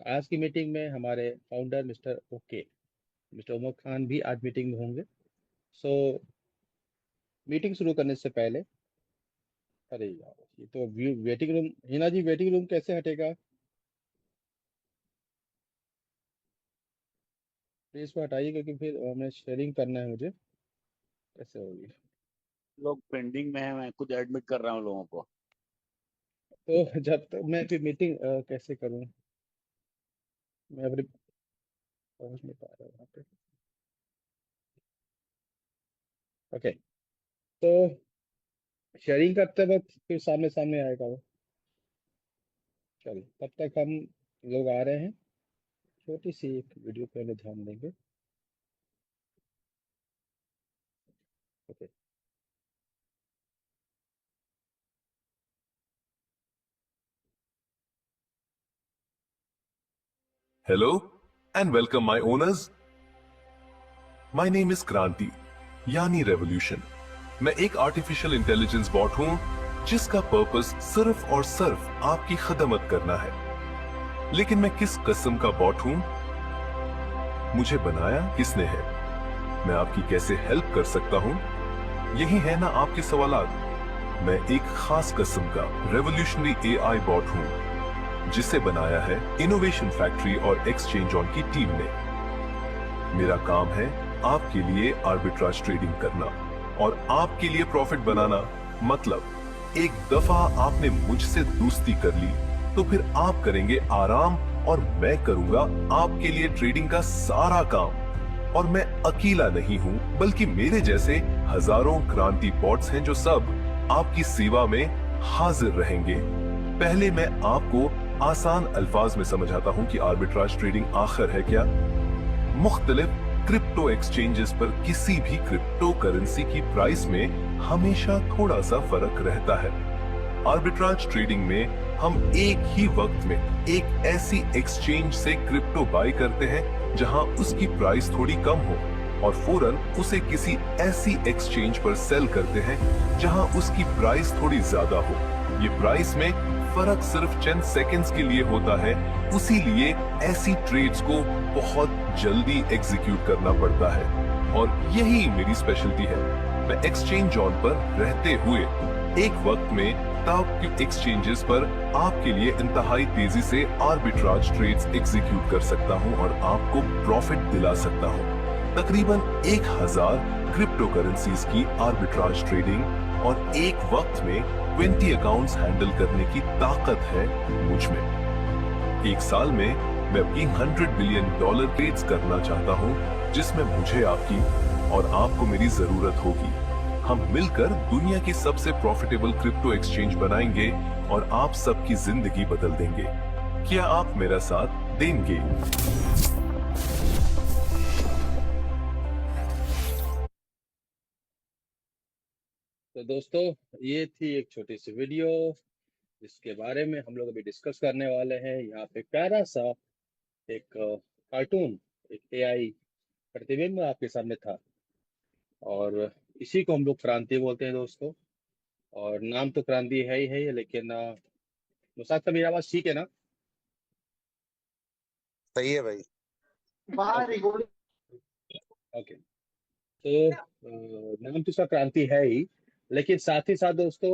आज की मीटिंग में हमारे फाउंडर मिस्टर उमर खान भी आज मीटिंग में होंगे। सो मीटिंग शुरू करने से पहले, अरे यार ये तो वेटिंग रूम, हिना जी वेटिंग रूम कैसे हटेगा? प्लीज को हटाइए क्योंकि फिर हमें शेयरिंग करना है मुझे। कैसे होगी? लोग पेंडिंग में है। मैं खुद एडमिट कर रहा हूँ लोगों को। तो जब तक मैं फिर मीटिंग कैसे करूं? मैं अपनी पहुंच नहीं पा रहा वहाँ पे। ओके, तो शेयरिंग करते वक्त फिर सामने सामने आएगा वो। चलिए तब तक हम लोग आ रहे हैं। छोटी सी एक वीडियो पे हमें ध्यान देंगे। Okay. Hello and welcome my owners. My name is क्रांति यानी रेवोल्यूशन। मैं एक आर्टिफिशियल इंटेलिजेंस बॉट हूं जिसका पर्पस सिर्फ और सिर्फ आपकी खदमत करना है। लेकिन मैं किस किस्म का बॉट हूं? मुझे बनाया किसने है? मैं आपकी कैसे हेल्प कर सकता हूं? यही है ना आपके सवालात। मैं एक खास किस्म का रेवोल्यूशनरी एआई बॉट हूं जिसे बनाया है इनोवेशन फैक्ट्री और एक्सचेंज ऑन की टीम ने। मेरा काम है आपके लिए आर्बिट्राज ट्रेडिंग करना और आपके लिए प्रॉफिट बनाना। मतलब एक दफा आपने मुझसे दोस्ती कर ली तो फिर आप करेंगे आराम और मैं करूंगा आपके लिए ट्रेडिंग का सारा काम। और मैं अकेला नहीं हूं बल्कि मेरे जैसे हजारों क्रांति बॉट्स हैं जो सब आपकी सेवा में हाजिर रहेंगे। पहले मैं आपको आसान अल्फाज में समझाता हूं कि आर्बिट्राज ट्रेडिंग आखिर है क्या। मुख्तलिफ क्रिप्टो एक्सचेंजेस पर किसी भी क्रिप्टो करेंसी की प्राइस में हमेशा थोड़ा सा फर्क रहता है। आर्बिट्राज ट्रेडिंग में हम एक ही वक्त में एक ऐसी एक्सचेंज से क्रिप्टो बाय करते हैं जहां उसकी प्राइस थोड़ी कम हो और फौरन उसे किसी ऐसी एक्सचेंज पर सेल करते हैं जहां उसकी प्राइस थोड़ी ज्यादा हो। ये प्राइस में फर्क सिर्फ चंद सेकंड्स के लिए होता है, उसी लिए ऐसी ट्रेड्स को बहुत जल्दी एग्जीक्यूट करना पड़ता है और यही मेरी स्पेशलिटी है। मैं एक्सचेंज ऑन पर रहते हुए एक वक्त में टॉप एक्सचेंजेस पर आपके लिए इंतहाई तेजी से आर्बिट्राज ट्रेड्स एग्जीक्यूट कर सकता हूं और आपको प्रॉफिट दिला सकता हूं। तकरीबन 1000 क्रिप्टो करेंसीज की आर्बिट्राज ट्रेडिंग और एक वक्त में 20 अकाउंट्स हैंडल करने की ताकत है मुझ में। एक साल में मैं अपनी $100 बिलियन ट्रेड्स करना चाहता हूं जिसमें मुझे आपकी और आपको मेरी जरूरत होगी। हम मिलकर दुनिया की सबसे प्रॉफिटेबल क्रिप्टो एक्सचेंज बनाएंगे और आप सबकी जिंदगी बदल देंगे। क्या आप मेरा साथ देंगे? तो दोस्तों, ये थी एक छोटी सी वीडियो जिसके बारे में हम लोग अभी डिस्कस करने वाले हैं। यहाँ पे प्यारा सा एक कार्टून, एक एआई प्रतिबिंब आपके सामने था और इसी को हम लोग क्रांति बोलते हैं दोस्तों। और नाम तो क्रांति है ही, लेकिन मुसाक साहब, मेरी आवाज ठीक है ना? सही है भाई। ओके। ओके, तो नाम तो इसका क्रांति है ही, लेकिन साथ ही साथ दोस्तों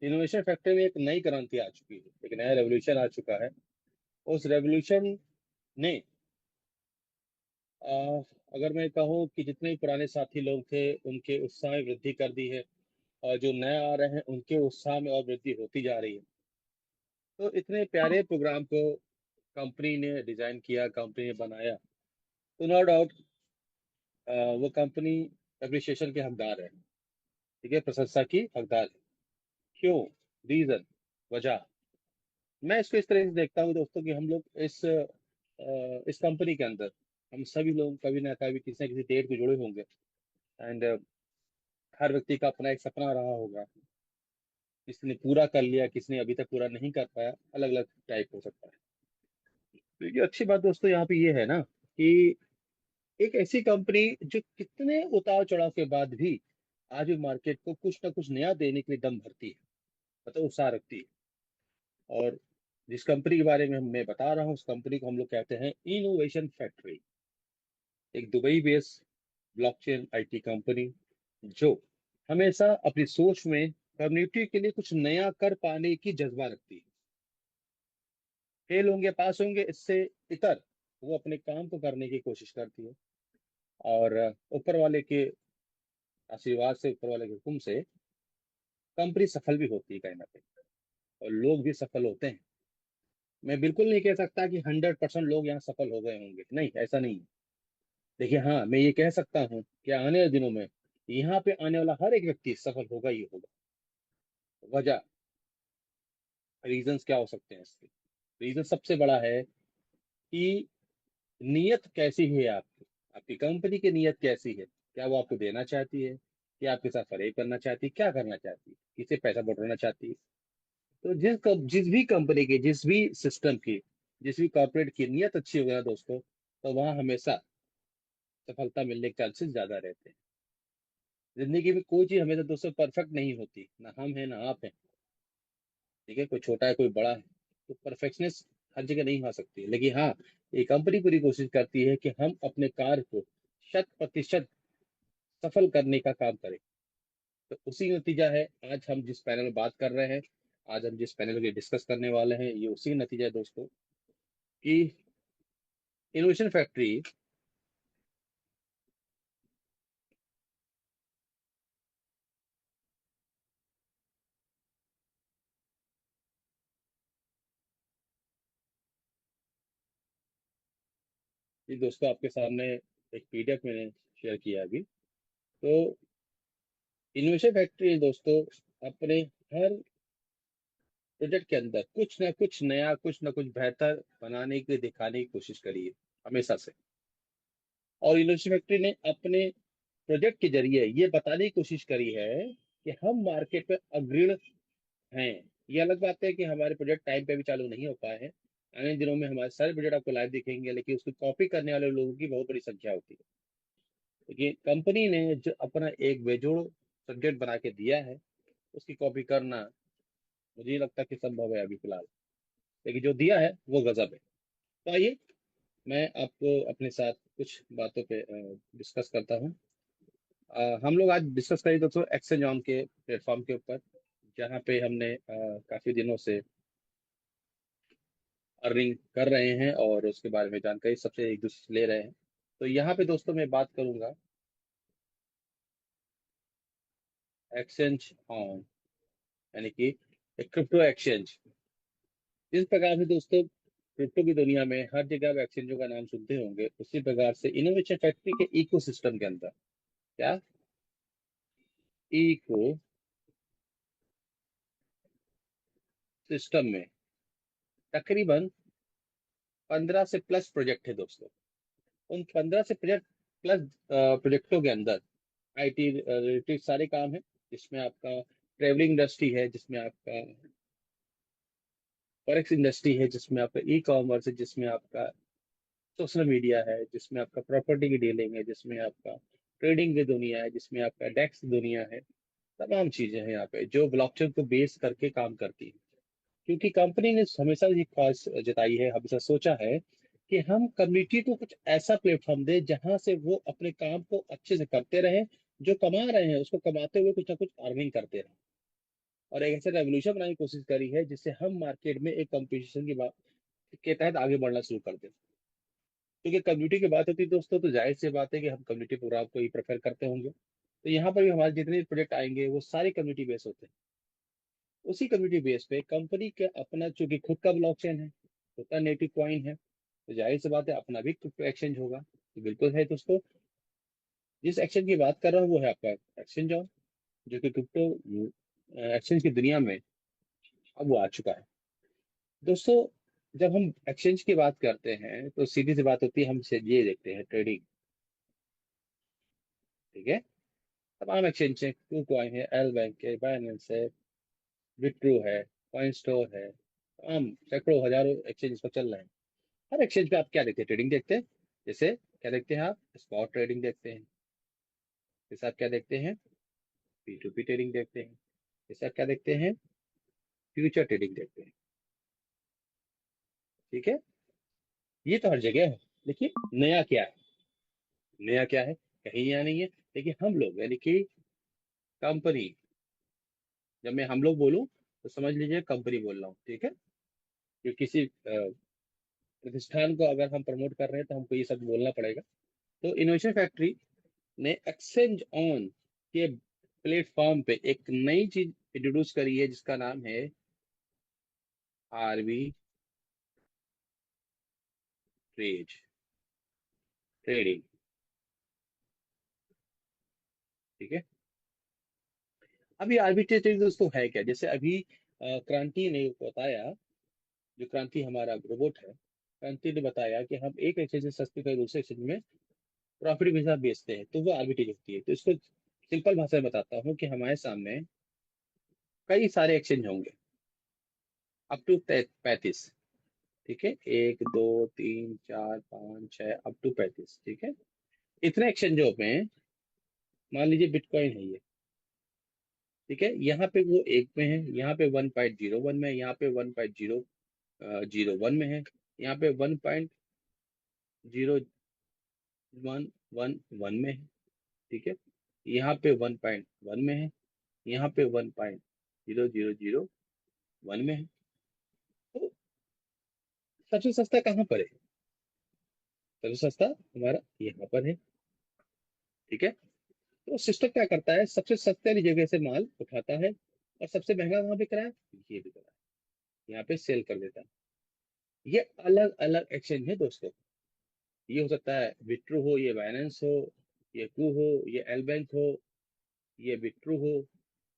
इनोवेशन फैक्ट्री में एक नई क्रांति आ चुकी है, एक नया रेवोल्यूशन आ चुका है। उस रेवोल्यूशन ने अ, अगर मैं कहूँ कि जितने भी पुराने साथी लोग थे उनके उत्साह में वृद्धि कर दी है और जो नए आ रहे हैं उनके उत्साह में और वृद्धि होती जा रही है। तो इतने प्यारे प्रोग्राम को कंपनी ने डिजाइन किया, कंपनी ने बनाया, तो नो डाउट वो कंपनी एप्रिसिएशन के हकदार है। ठीक है, प्रशंसा की हकदार है। क्यों? रीजन, वजह। मैं इसको इस तरह से देखता हूँ दोस्तों कि हम लोग इस कंपनी के अंदर हम सभी लोग कभी ना कभी किसी न किसी डेट में जुड़े होंगे। एंड हर व्यक्ति का अपना एक सपना रहा होगा। किसी ने पूरा कर लिया, किसी ने अभी तक पूरा नहीं कर पाया, अलग अलग टाइप हो सकता है। तो ये अच्छी बात दोस्तों यहाँ पे ये है ना कि एक ऐसी कंपनी जो कितने उतार चढ़ाव के बाद भी आज भी मार्केट को कुछ ना कुछ नया देने के लिए दम भरती है, मतलब उत्साह रखती है। और जिस कंपनी के बारे में मैं बता रहा हूँ उस कंपनी को हम लोग कहते हैं इनोवेशन फैक्ट्री। एक Dubai based blockchain IT company जो हमेशा अपनी सोच में कम्युनिटी के लिए कुछ नया कर पाने की जज्बा रखती है। फेल होंगे पास होंगे इससे इतर वो अपने काम को करने की कोशिश करती है। और ऊपर वाले के आशीर्वाद से, ऊपर वाले के हुक्म से कंपनी सफल भी होती है कहीं ना कहीं, और लोग भी सफल होते हैं। मैं बिल्कुल नहीं कह सकता कि 100% लोग यहाँ सफल हो गए होंगे, नहीं, ऐसा नहीं है। देखिए, हाँ, मैं ये कह सकता हूँ कि आने वाले दिनों में यहाँ पे आने वाला हर एक व्यक्ति सफल होगा ही होगा। वजह, रीजंस क्या हो सकते हैं इसके? रीजन सबसे बड़ा है कि नीयत कैसी है आपकी, आपकी कंपनी की नीयत कैसी है। क्या वो आपको देना चाहती है, क्या आपके साथ फरेब करना चाहती है, क्या करना चाहती है, किसे पैसा बटोरना चाहती है? तो जिस भी कंपनी की, जिस भी सिस्टम की, जिस भी कॉर्पोरेट की नीयत अच्छी होगी ना दोस्तों, तो वहां हमेशा सफलता मिलने के चांसेस ज्यादा रहते हैं। जिंदगी में कोई चीज हमेशा दोस्तों परफेक्ट नहीं होती, ना हम है ना आप है। ठीक है, कोई छोटा है कोई बड़ा है, तो परफेक्शनेस हर जगह नहीं हो सकती है। लेकिन हाँ, ये कंपनी पूरी कोशिश करती है कि हम अपने कार्य को 100% सफल करने का काम करें। तो उसी नतीजा है आज हम जिस पैनल में बात कर रहे हैं, आज हम जिस पैनल में डिस्कस करने वाले हैं, ये उसी नतीजा है दोस्तों कि इनोवेशन फैक्ट्री ये दोस्तों आपके सामने एक पीडीएफ मैंने शेयर किया अभी। तो इनोवेशन फैक्ट्री दोस्तों अपने हर प्रोजेक्ट के अंदर कुछ ना कुछ नया, कुछ ना कुछ बेहतर बनाने की, दिखाने की कोशिश करी है हमेशा से। और इनोवेशन फैक्ट्री ने अपने प्रोजेक्ट के जरिए ये बताने की कोशिश करी है कि हम मार्केट में अग्रणी हैं। ये अलग बात है कि हमारे प्रोजेक्ट टाइम पे भी चालू नहीं हो पाए हैं। आने दिनों में हमारे सारे प्रोजेक्ट आपको लाइव दिखेंगे, लेकिन उसकी कॉपी करने वाले लोगों की बहुत बड़ी संख्या होती है। लेकिन कंपनी ने जो अपना एक बेजोड़ सब्जेक्ट बना के दिया है, उसकी कॉपी करना मुझे नहीं लगता कि संभव है अभी फिलहाल। लेकिन जो दिया है वो गजब है। तो आइए मैं आपको अपने साथ कुछ बातों पे डिस्कस करता हूँ। हम लोग आज डिस्कस करेंगे दोस्तों एक्सचेंज ऑन के प्लेटफॉर्म के ऊपर, जहाँ पे हमने काफी दिनों से अर्निंग कर रहे हैं और उसके बारे में जानकारी सबसे एक दूसरे से ले रहे हैं। तो यहाँ पे दोस्तों मैं बात करूंगा एक्सचेंज ऑन, यानी कि एक क्रिप्टो एक्सचेंज। जिस प्रकार से दोस्तों क्रिप्टो की दुनिया में हर जगह आप एक्सचेंजों का नाम सुनते होंगे, उसी प्रकार से इनोवेशन फैक्ट्री के इकोसिस्टम के अंदर, क्या इको सिस्टम में तकरीबन 15 से प्लस प्रोजेक्ट है दोस्तों। उन 15 से प्लस प्रोजेक्टों के अंदर आईटी रिलेटेड सारे काम है, जिसमें आपका ट्रेवलिंग इंडस्ट्री है, जिसमें आपका फॉरेक्स इंडस्ट्री है, जिसमें आपका ई कॉमर्स है, जिसमें आपका सोशल मीडिया है, जिसमें आपका प्रॉपर्टी की डीलिंग है, जिसमें आपका ट्रेडिंग की दुनिया है, जिसमें आपका डेक्स दुनिया है। तमाम चीजें हैं यहाँ पे जो ब्लॉकचेन को बेस करके काम करती है। क्योंकि कंपनी ने हमेशा ये ख्वाहिश जताई है, हमेशा सोचा है कि हम कम्युनिटी को कुछ ऐसा प्लेटफॉर्म दे जहां से वो अपने काम को अच्छे से करते रहे, जो कमा रहे हैं उसको कमाते हुए कुछ ना कुछ अर्निंग करते रहे। और एक ऐसा रेवोल्यूशन बनाने की कोशिश करी है जिससे हम मार्केट में एक कंपटीशन की बात के तहत आगे बढ़ना शुरू कर दें। क्योंकि कम्युनिटी की बात होती है दोस्तों, तो जाहिर सी बात है कि हम कम्युनिटी प्रोग्राम को ही प्रेफर करते होंगे। तो यहाँ पर भी हमारे जितने प्रोजेक्ट आएंगे वो सारे कम्युनिटी बेस होते हैं। उसी कम्युनिटी बेस पे कंपनी का अपना चूंकि खुद का ब्लॉकचेन है, खुद का नेटिव कॉइन है, तो जाहिर सी बात है अपना भी क्रिप्टो एक्सचेंज होगा। तो बिल्कुल है दोस्तों, जिस एक्सचेंज की बात कर रहा हूँ वो है आपका एक्सचेंज ऑन, जो कि क्रिप्टो एक्सचेंज की दुनिया में अब वो आ चुका है। दोस्तों, जब हम एक्सचेंज की बात करते हैं तो सीधी सी बात होती है, हम ये देखते हैं ट्रेडिंग। ठीक है, तमाम एक्सचेंज है, टू कॉइन है, एल बैंक है, बाइनेंस है, विट्रू है, कॉइन स्टोर है, तमाम सैकड़ों हजारों एक्सचेंज पर चल रहे हैं। हर एक्सचेंज पे आप क्या देखते हैं? ट्रेडिंग देखते हैं। जैसे क्या देखते हैं आप? स्पॉट ट्रेडिंग देखते हैं। जैसे आप क्या देखते हैं? पी टू पी ट्रेडिंग देखते हैं। जैसे आप क्या देखते हैं? फ्यूचर ट्रेडिंग देखते हैं। ठीक है, ये तो हर जगह है। देखिए नया क्या है, नया क्या है, कहीं नया नहीं है। देखिए हम लोग यानी कि कंपनी, जब मैं हम लोग बोलूं तो समझ लीजिए कंपनी बोल रहा हूँ, ठीक है। कि किसी प्रतिष्ठान को अगर हम प्रमोट कर रहे हैं तो हमको ये सब बोलना पड़ेगा। तो इनोवेशन फैक्ट्री ने एक्सचेंज ऑन के प्लेटफॉर्म पे एक नई चीज इंट्रोड्यूस करी है जिसका नाम है आरबी ट्रेड ट्रेडिंग, ठीक है। अभी आर्बिट्रेज ट्रेडिंग दोस्तों है क्या, जैसे अभी क्रांति ने बताया, जो क्रांति हमारा रोबोट है, क्रांति ने बताया कि हम एक एक्सचेंज से सस्ते का दूसरे एक्सचेंज में प्रॉफिट के साथ बेचते हैं, तो वो आर्बिट्रेज होती है। तो इसको सिंपल भाषा में बताता हूँ कि हमारे सामने कई सारे एक्सचेंज होंगे, अप टू 35, ठीक है, 1 2 3 4 5 6 अप टू 35, ठीक है। इतने एक्सचेंजों में मान लीजिए बिटकॉइन है ये, ठीक है। यहाँ पे वो एक में है, यहाँ पे 1.01 में है, यहाँ पे 1.001 में है, यहाँ पे 1.0111 में है, ठीक है। यहाँ पे 1.1 में है, यहाँ पे 1.0001 में है। तो सबसे सस्ता कहाँ पर है, सबसे सस्ता हमारा यहाँ पर है, ठीक है। तो सिस्टम क्या करता है, सबसे सस्ते वाली जगह से माल उठाता है और सबसे महंगा कहाँ बिक रहा है, ये बिक रहा है, यहाँ पे सेल कर देता है। ये अलग अलग एक्सचेंज है दोस्तों। ये हो सकता है विट्रू हो, ये बाइनेंस हो, ये कू हो, ये एल बैंक हो, ये विट्रू हो,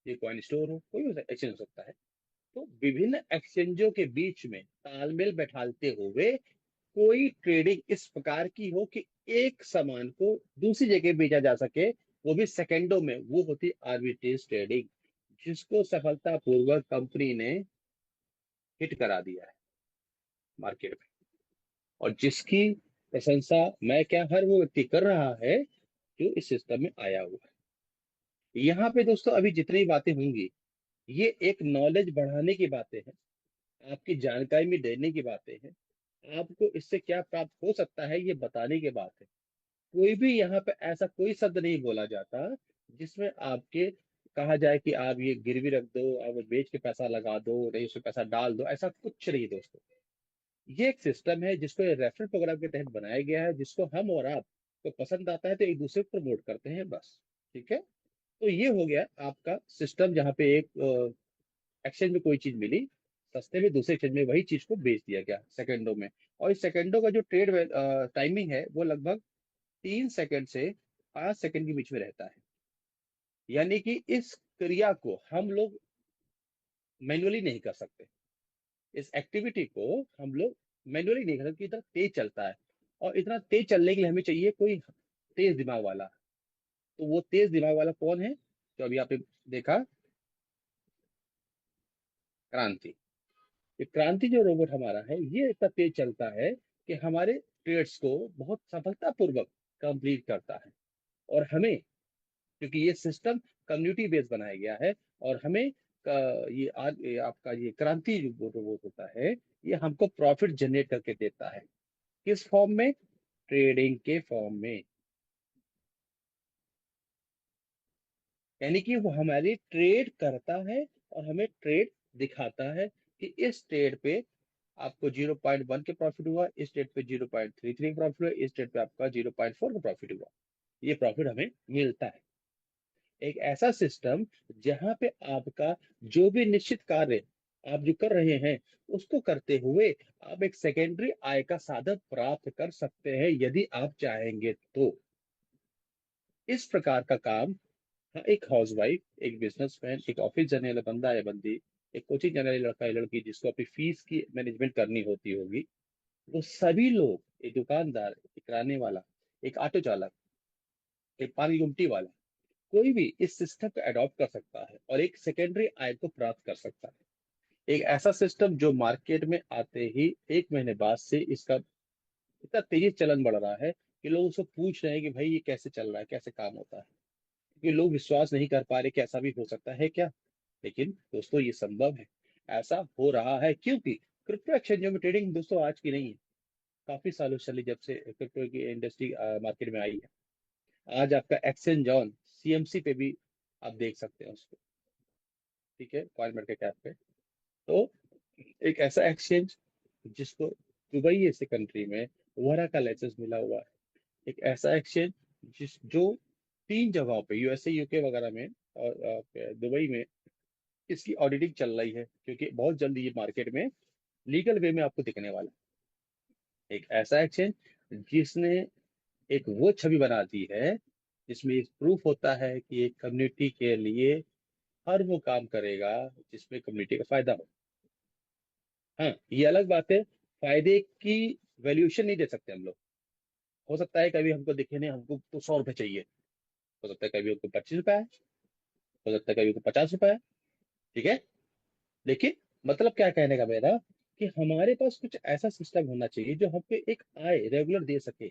ये कॉइन स्टोर हो, कोई एक्सचेंज हो सकता है। तो विभिन्न एक्सचेंजों के बीच में तालमेल बैठालते हुए कोई ट्रेडिंग इस प्रकार की हो कि एक सामान को दूसरी जगह भेजा जा सके, वो भी सेकंडों में, वो होती आर्बिट्रेज ट्रेडिंग, जिसको सफलतापूर्वक कंपनी ने हिट करा दिया है मार्केट में, और जिसकी प्रशंसा मैं क्या हर वो व्यक्ति कर रहा है जो इस सिस्टम में आया हुआ है। यहाँ पे दोस्तों अभी जितनी बातें होंगी, ये एक नॉलेज बढ़ाने की बातें हैं, आपकी जानकारी में देने की बातें हैं, आपको इससे क्या प्राप्त हो सकता है ये बताने की बात है। कोई भी यहाँ पे ऐसा कोई शब्द नहीं बोला जाता जिसमें आपके कहा जाए कि आप ये गिरवी रख दो, आप बेच के पैसा लगा दो, नहीं उसमें पैसा डाल दो, ऐसा कुछ नहीं दोस्तों। ये एक सिस्टम है जिसको रेफरल प्रोग्राम के तहत बनाया गया है, जिसको हम और आप को पसंद आता है तो एक दूसरे को प्रमोट करते हैं बस, ठीक है। तो ये हो गया आपका सिस्टम, जहाँ पे एक एक्सचेंज में कोई चीज मिली सस्ते में, दूसरे एक्सचेंज में वही चीज को बेच दिया गया सेकंडों में। और इस सेकंडों का जो ट्रेड टाइमिंग है वो लगभग 3 सेकंड से 5 सेकंड के बीच में रहता है। यानी कि इस क्रिया को हम लोग मैन्युअली नहीं कर सकते, इस एक्टिविटी को हम लोग मैन्युअली नहीं कर सकते, इतना तेज चलता है। और इतना तेज चलने के लिए हमें चाहिए कोई तेज दिमाग वाला। तो वो तेज दिमाग वाला कौन है, जो अभी आपने देखा, क्रांति। ये क्रांति जो रोबोट हमारा है ये इतना तेज चलता है कि हमारे ट्रेड्स को बहुत सफलतापूर्वक कंप्लीट करता है। और हमें, क्योंकि ये सिस्टम कम्युनिटी बेस्ड बनाया गया है, और हमें ये आपका ये क्रांति जो रोबोट होता है, ये हमको प्रॉफिट जनरेट करके देता है। किस फॉर्म में, ट्रेडिंग के फॉर्म में। यानी कि वो हमारी ट्रेड करता है और हमें ट्रेड दिखाता है कि इस ट्रेड पे आपको 0.1 के प्रॉफिट हुआ, इस ट्रेड पे 0.33 का प्रॉफिट हुआ, इस ट्रेड पे आपका 0.4 का प्रॉफिट हुआ। ये प्रॉफिट हमें मिलता है। एक ऐसा सिस्टम जहां पे आपका जो भी निश्चित कार्य आप जो कर रहे हैं उसको करते हुए आप एक सेकेंडरी आय का साधन प्राप्त कर सकते हैं यदि आप चाहेंगे तो। इस प्रकार का काम, हाँ, एक हाउसवाइफ, एक बिजनेसमैन, एक ऑफिस जाने वाला बंदा या बंदी, एक कोचिंग जाने वाली लड़का या लड़की जिसको अपनी फीस की मैनेजमेंट करनी होती होगी, वो सभी लोग, एक दुकानदार, एक किराने वाला, एक ऑटो चालक, एक पानी गुमटी वाला, कोई भी इस सिस्टम को अडॉप्ट कर सकता है और एक सेकेंडरी आय को प्राप्त कर सकता है। एक ऐसा सिस्टम जो मार्केट में आते ही 1 महीने बाद से इसका इतना तेजी से चलन बढ़ रहा है कि लोग उसको पूछ रहे हैं कि भाई ये कैसे चल रहा है, कैसे काम होता है। क्योंकि लोग विश्वास नहीं कर पा रहे कि ऐसा भी हो सकता है क्या। लेकिन दोस्तों ये संभव है, ऐसा हो रहा है, क्योंकि क्रिप्टो एक्सचेंजों में ट्रेडिंग दोस्तों आज की नहीं है, काफी सालों से चली, जब से क्रिप्टो की इंडस्ट्री मार्केट में आई है। आज आपका एक्सचेंज ऑन सीएमसी पे भी आप देख सकते हैं उसको, ठीक है, कॉइन मार्केट कैप पे। तो एक ऐसा एक्सचेंज जिसको दुबई जैसे कंट्री में वरा का लाइसेंस मिला हुआ है, एक ऐसा एक्सचेंज जो 3 जगहों पे, यूएसए, यूके वगैरह में और दुबई में इसकी ऑडिटिंग चल रही है, क्योंकि बहुत जल्दी ये मार्केट में लीगल वे में आपको दिखने वाला है। एक ऐसा एक्सचेंज जिसने एक वो छवि बना दी है जिसमें एक प्रूफ होता है कि एक कम्युनिटी के लिए हर वो काम करेगा जिसमें कम्युनिटी का फायदा हो। हाँ, ये अलग बात है, फायदे की वैल्यूएशन नहीं दे सकते हम लोग। हो सकता है कभी हमको दिखे नहीं, हमको तो 100 रुपए चाहिए, हो सकता है कभी हमको 25 रुपए है, हो सकता है कभी हमको 50 रुपए है, ठीक है। लेकिन मतलब क्या कहने का मेरा, कि हमारे पास कुछ ऐसा सिस्टम होना चाहिए जो हमको एक आय रेगुलर दे सके।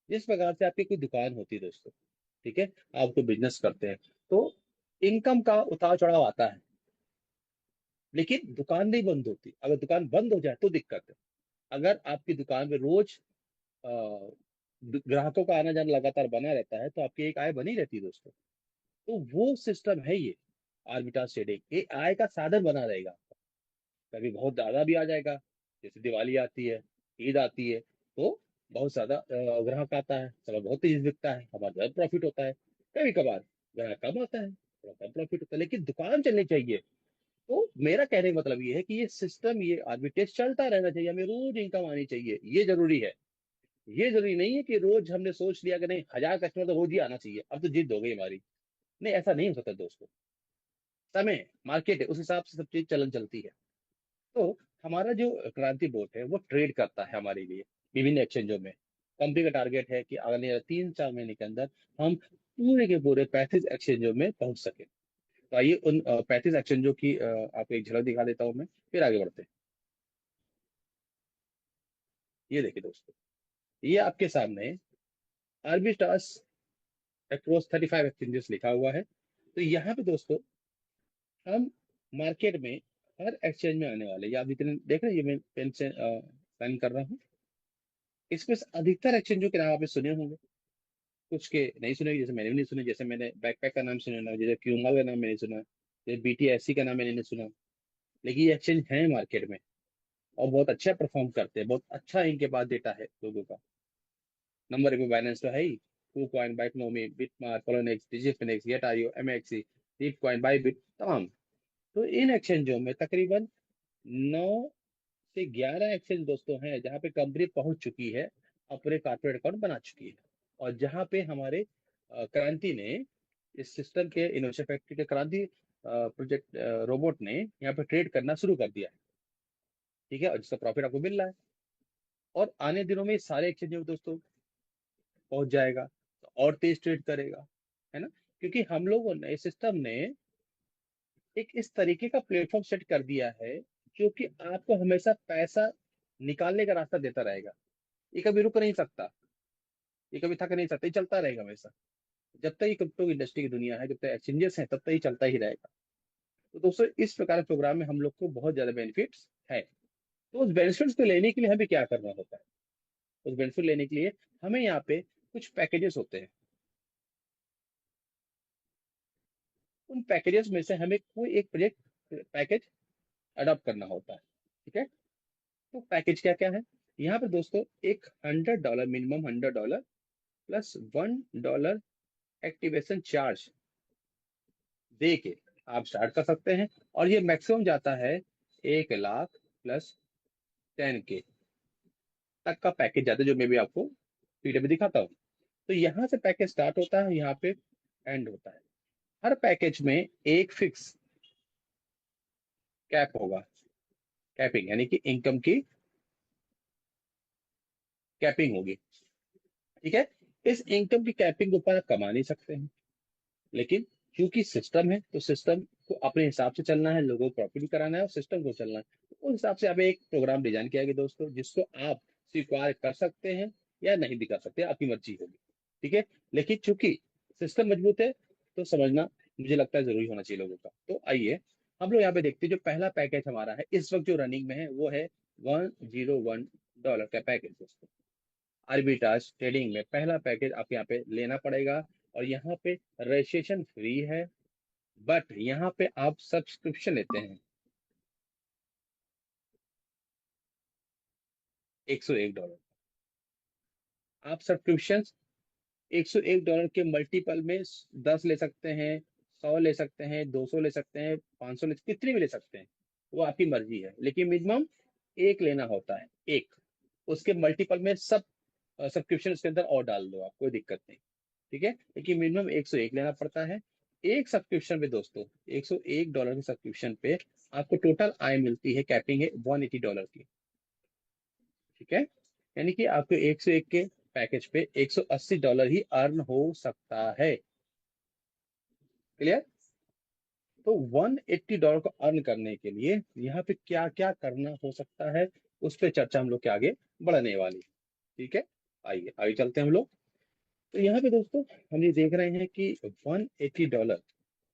जिस प्रकार से आपकी कोई दुकान होती है दोस्तों, ठीक है, आप कोई बिजनेस करते हैं, तो इनकम का उतार चढ़ाव आता है, लेकिन दुकान नहीं बंद होती। अगर दुकान बंद हो जाए तो दिक्कत है। अगर आपकी दुकान में रोज अ, ग्राहकों का आना जाना लगातार बना रहता है, तो आपकी एक आय बनी रहती है दोस्तों। तो वो सिस्टम है ये आर्बिट्राज ट्रेडिंग, ये आय का साधन बना रहेगा। कभी बहुत ज्यादा भी आ जाएगा, जैसे दिवाली आती है, ईद आती है, तो बहुत ज्यादा ग्राहक आता है, सामान बहुत तेजी से बिकता है, हमारा ज्यादा प्रॉफिट होता है। कभी कभार ग्राहक कम आता है, थोड़ा कम प्रॉफिट होता है, लेकिन दुकान चलनी चाहिए। तो मेरा कहने का मतलब ये है कि ये सिस्टम, ये आर्बिट्रेज चलता रहना चाहिए, हमें रोज इनकम आनी चाहिए, ये जरूरी है। ये जरूरी नहीं है कि रोज हमने सोच लिया कि नहीं 1000 कस्टमर तो रोज ही आना चाहिए, अब तो जिद हो गई हमारी। नहीं, ऐसा नहीं हो सकता दोस्तों। समय, मार्केट है, उस हिसाब से सब चीज चलन चलती है। तो हमारा जो क्रांति बोर्ड है वो ट्रेड करता है हमारे लिए विभिन्न एक्सचेंजों में। कंपनी का टारगेट है कि अगले 3-4 महीने के अंदर हम पूरे के पूरे 35 एक्सचेंजों में पहुंच सके। तो आइए उन 35 एक्सचेंजों की आपको एक झलक दिखा देता हूं मैं, फिर आगे बढ़ते हैं। ये देखिए दोस्तों, ये आपके सामने आर्बिट्राज अक्रॉस 35 एक्सचेंजेस लिखा हुआ है। तो यहाँ पे दोस्तों हम मार्केट में हर एक्सचेंज में आने वाले, या आप जितने देख रहे हैं, ये मैं पेन से साइन कर रहा हूँ, इसमें से अधिकतर एक्सचेंजों के नाम आपने सुने होंगे, कुछ के नहीं सुने, जैसे मैंने भी नहीं सुने। जैसे मैंने बैकपैक का नाम सुना ना, जैसे क्यूमा का नाम मैंने सुना, जैसे बीटीएससी का नाम मैंने नहीं सुना। लेकिन ये एक्सचेंज है मार्केट में और बहुत अच्छा परफॉर्म करते हैं, बहुत अच्छा इनके पास डेटा है लोगों का। नंबर 1 पे बाइनेंस तो है ही, KuCoin, बाइटनोमी, बिटमार्क, पोलोनेक्स, डिजिफिनिक्स, गेट.io, एमएक्सी, डीपकॉइन, बाइबिट, तमाम। तो इन एक्सचेंजों में तकरीबन 9 से 11 एक्सचेंज दोस्तों हैं जहां पे कंपनी पहुंच चुकी है, अपने कॉर्पोरेट अकाउंट बना चुकी है। और जहां पे हमारे क्रांति ने, इस सिस्टम के इनोवेशन फैक्ट्री के क्रांति प्रोजेक्ट रोबोट ने यहाँ पे ट्रेड करना शुरू कर दिया है, ठीक है, और जिसका प्रॉफिट आपको मिल रहा है। और आने दिनों में ये सारे एक्सचेंज में दोस्तों पहुंच जाएगा, तो और तेज ट्रेड करेगा, है ना। क्योंकि हम लोगों ने, इस सिस्टम ने एक इस तरीके का प्लेटफॉर्म सेट कर दिया है जो कि आपको हमेशा पैसा निकालने का रास्ता देता रहेगा। ये कभी रुक नहीं सकता, ये कभी थक नहीं सकता, ये चलता रहेगा हमेशा। जब तक ये क्रिप्टो इंडस्ट्री की दुनिया है, जब तक एक्सचेंजेस हैं, तब तक ये चलता ही रहेगा। तो दोस्तों इस प्रकार के प्रोग्राम में हम लोग को बहुत ज्यादा बेनिफिट्स है। तो उस बेनिफिट्स को लेने के लिए हमें क्या करना होता है? उस बेनिफिट लेने के लिए हमें यहाँ पे कुछ पैकेजेस होते हैं। उन पैकेजेस में से हमें कोई एक प्रोजेक्ट पैकेज अडॉप्ट करना होता है, ठीक है। तो पैकेज क्या क्या है? यहाँ पे दोस्तों एक $100, मिनिमम $100 प्लस $1 एक्टिवेशन चार्ज दे के आप स्टार्ट कर सकते हैं। और ये मैक्सिमम जाता है 1 लाख प्लस 10K तक का पैकेज जाता है, जो मैं भी आपको वीडियो में दिखाता हूँ। तो यहाँ से पैकेज स्टार्ट होता है, यहाँ पे एंड होता है। हर पैकेज में एक फिक्स कैप होगा, कैपिंग यानी कि इनकम की कैपिंग होगी, ठीक है। इस इनकम की कैपिंग के ऊपर आप कमा नहीं सकते हैं, लेकिन क्योंकि सिस्टम है, तो सिस्टम को अपने हिसाब से चलना है, लोगों को प्रॉफिट भी कराना है और सिस्टम को चलना है। तो उस हिसाब से आप एक प्रोग्राम डिजाइन किया गया दोस्तों, जिसको आप स्वीकार कर सकते हैं या नहीं भी कर सकते, आपकी मर्जी होगी, ठीक है। लेकिन चूंकि सिस्टम मजबूत है, तो समझना मुझे लगता है जरूरी होना चाहिए लोगों का। तो आइए हम लोग यहाँ पे देखते हैं, जो पहला पैकेज हमारा है इस वक्त जो रनिंग में है वो है $101 का पैकेज दोस्तों। आर्बिट्राज ट्रेडिंग में पहला पैकेज आप यहाँ पे लेना पड़ेगा, और यहाँ पे रजिस्ट्रेशन फ्री है, बट यहाँ पे आप सब्सक्रिप्शन लेते हैं $101। आप सब्सक्रिप्शन $101 के मल्टीपल में 10 ले सकते हैं, 100 ले सकते हैं, 200 ले सकते हैं, 500 ले, कितनी भी ले सकते हैं, वो आपकी मर्जी है, लेकिन मिनिमम एक लेना होता है, एक। उसके मल्टीपल में सब सब्सक्रिप्शन उसके अंदर और डाल दो आप, कोई दिक्कत नहीं, ठीक है, लेकिन मिनिमम 101 लेना पड़ता है। एक सब्सक्रिप्शन पे दोस्तों, $101 के सब्सक्रिप्शन पे आपको टोटल आय मिलती है, कैपिंग है $180 की, ठीक है, यानी कि आपको 101 के पैकेज पे $180 ही अर्न हो सकता है। क्लियर? तो $180 को अर्न करने के लिए यहाँ पे क्या क्या करना हो सकता है, उस पर चर्चा हम लोग के आगे बढ़ने वाली है, ठीक है। आइए आगे चलते हैं हम लोग। तो यहाँ पे दोस्तों हम ये देख रहे हैं कि $180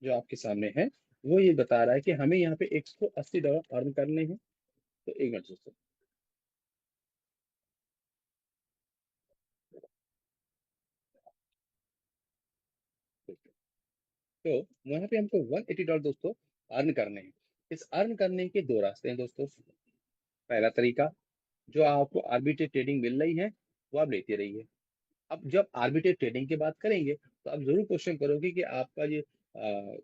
जो आपके सामने है, वो ये बता रहा है कि हमें यहाँ पे $180 अर्न करने हैं। तो एक मिनट दोस्तों, तो वहां पे हमको $180 दोस्तों अर्न करने हैं। इस अर्न करने के दो रास्ते हैं दोस्तों। पहला तरीका, जो आपको आर्बिट्रेज ट्रेडिंग मिल रही है वो आप लेते रहिए। अब जब आर्बिट्रेज ट्रेडिंग की बात करेंगे तो आप जरूर क्वेश्चन करोगे कि आपका ये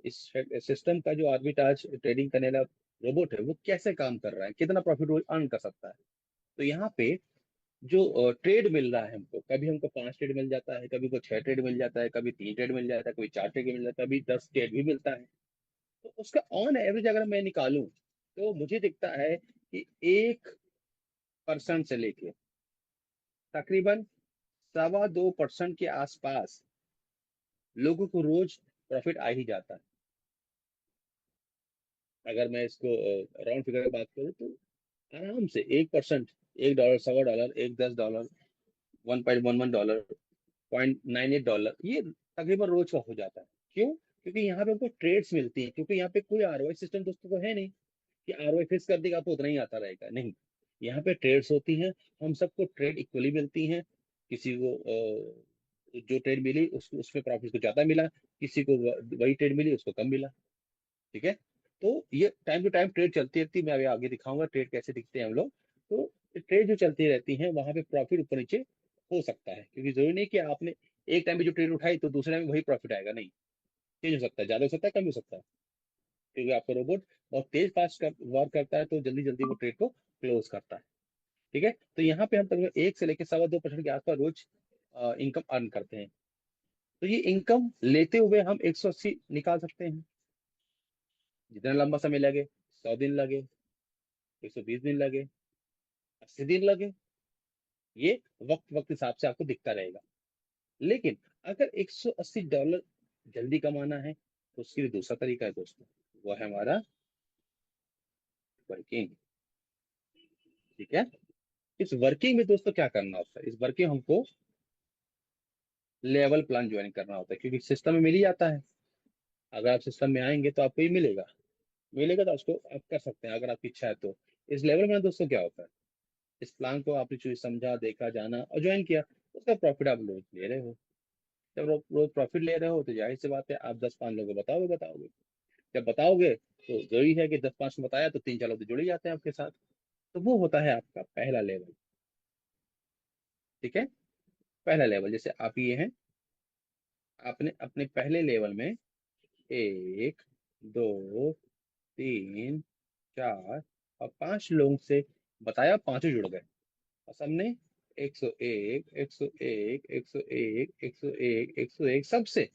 इस सिस्टम का जो आर्बिट्राज ट्रेडिंग करने वाला रोबोट है वो कैसे काम कर रहा है, कितना प्रॉफिट वो अर्न कर सकता है। तो यहाँ पे जो ट्रेड मिल रहा है हमको, कभी हमको 5 ट्रेड मिल जाता है, कभी को 6 ट्रेड मिल जाता है, कभी 3 ट्रेड मिल जाता है, कभी 4 ट्रेड मिल जाता है, कभी 10 ट्रेड भी मिलता है। तो उसका ऑन एवरेज अगर मैं निकालूं तो मुझे दिखता है कि 1% से लेके तकरीबन 2.25% के आसपास लोगों को रोज प्रॉफिट आ ही जाता है। अगर मैं इसको राउंड फिगर में बात करूँ तो आराम से 1%, $1, $1.25, एक $10, $1.11, $0.98, ये तकरीबन रोज का हो जाता है। क्यों? क्योंकि यहाँ पे हमको ट्रेड्स मिलती हैं, क्योंकि यहाँ पे कोई आरओआई सिस्टम दोस्तों तो है नहीं कि आरओआई फिक्स कर देगा तो उतना ही आता रहेगा, नहीं। यहाँ पे ट्रेड्स होती हैं, हम सबको ट्रेड इक्वली मिलती हैं। किसी को जो ट्रेड मिली उसमें प्रॉफिट को ज्यादा मिला, किसी को वही ट्रेड मिली उसको कम मिला, ठीक है। तो ये टाइम टू टाइम ट्रेड चलती रहती है, मैं अभी आगे दिखाऊंगा ट्रेड कैसे दिखते हैं हम लोग। तो ट्रेड जो चलती रहती है वहां पे प्रॉफिट ऊपर नीचे हो सकता है, क्योंकि जरूरी नहीं कि आपने एक टाइम पे जो ट्रेड उठाई तो दूसरे टाइम वही प्रॉफिट आएगा, नहीं। चेंज हो सकता है, ज्यादा हो सकता है, कम हो सकता है, क्योंकि आपका रोबोट बहुत तेज फास्ट वर्क करता है, तो जल्दी जल्दी वो ट्रेड को क्लोज करता है, ठीक है। तो यहाँ पे हम तक 1 से लेकर 2.25% के आसपास रोज इनकम अर्न करते हैं। तो ये इनकम लेते हुए हम 180 निकाल सकते हैं, जितना लंबा समय लगे, 100 दिन लगे, 120 दिन लगे, 80 दिन लगे, ये वक्त वक्त हिसाब से आपको दिखता रहेगा। लेकिन अगर $180 जल्दी कमाना है तो उसके लिए दूसरा तरीका है दोस्तों, वो है हमारा वर्किंग, ठीक है। इस वर्किंग में दोस्तों क्या करना होता है, इस वर्किंग हमको लेवल प्लान ज्वाइन करना होता है, क्योंकि सिस्टम में मिल ही जाता है। अगर आप सिस्टम में आएंगे तो आपको ये मिलेगा, मिलेगा तो उसको आप कर सकते हैं अगर आपकी इच्छा है तो। इस लेवल में दोस्तों क्या होता है, इस प्लान को आपने जो समझा, देखा, जाना और ज्वाइन किया, उसका प्रॉफिट आप रोज ले रहे हो। जब रोज प्रॉफिट ले रहे हो तो जाहिर सी बात है आप 10-5 लोगों को बताओगे बताओगे। जब बताओगे तो जरूरी है कि 10-5 को बताया तो 3-4 लोग तो जुड़ ही जाते हैं आपके साथ। तो वो होता है आपका पहला लेवल, ठीक है। पहला लेवल जैसे आप ये हैं, आपने अपने पहले लेवल में 1, 2, 3, 4 और 5 लोगों से बताया, पांचों जुड़ गए, और सबने 101, 101, 101, 101, 101 सबसे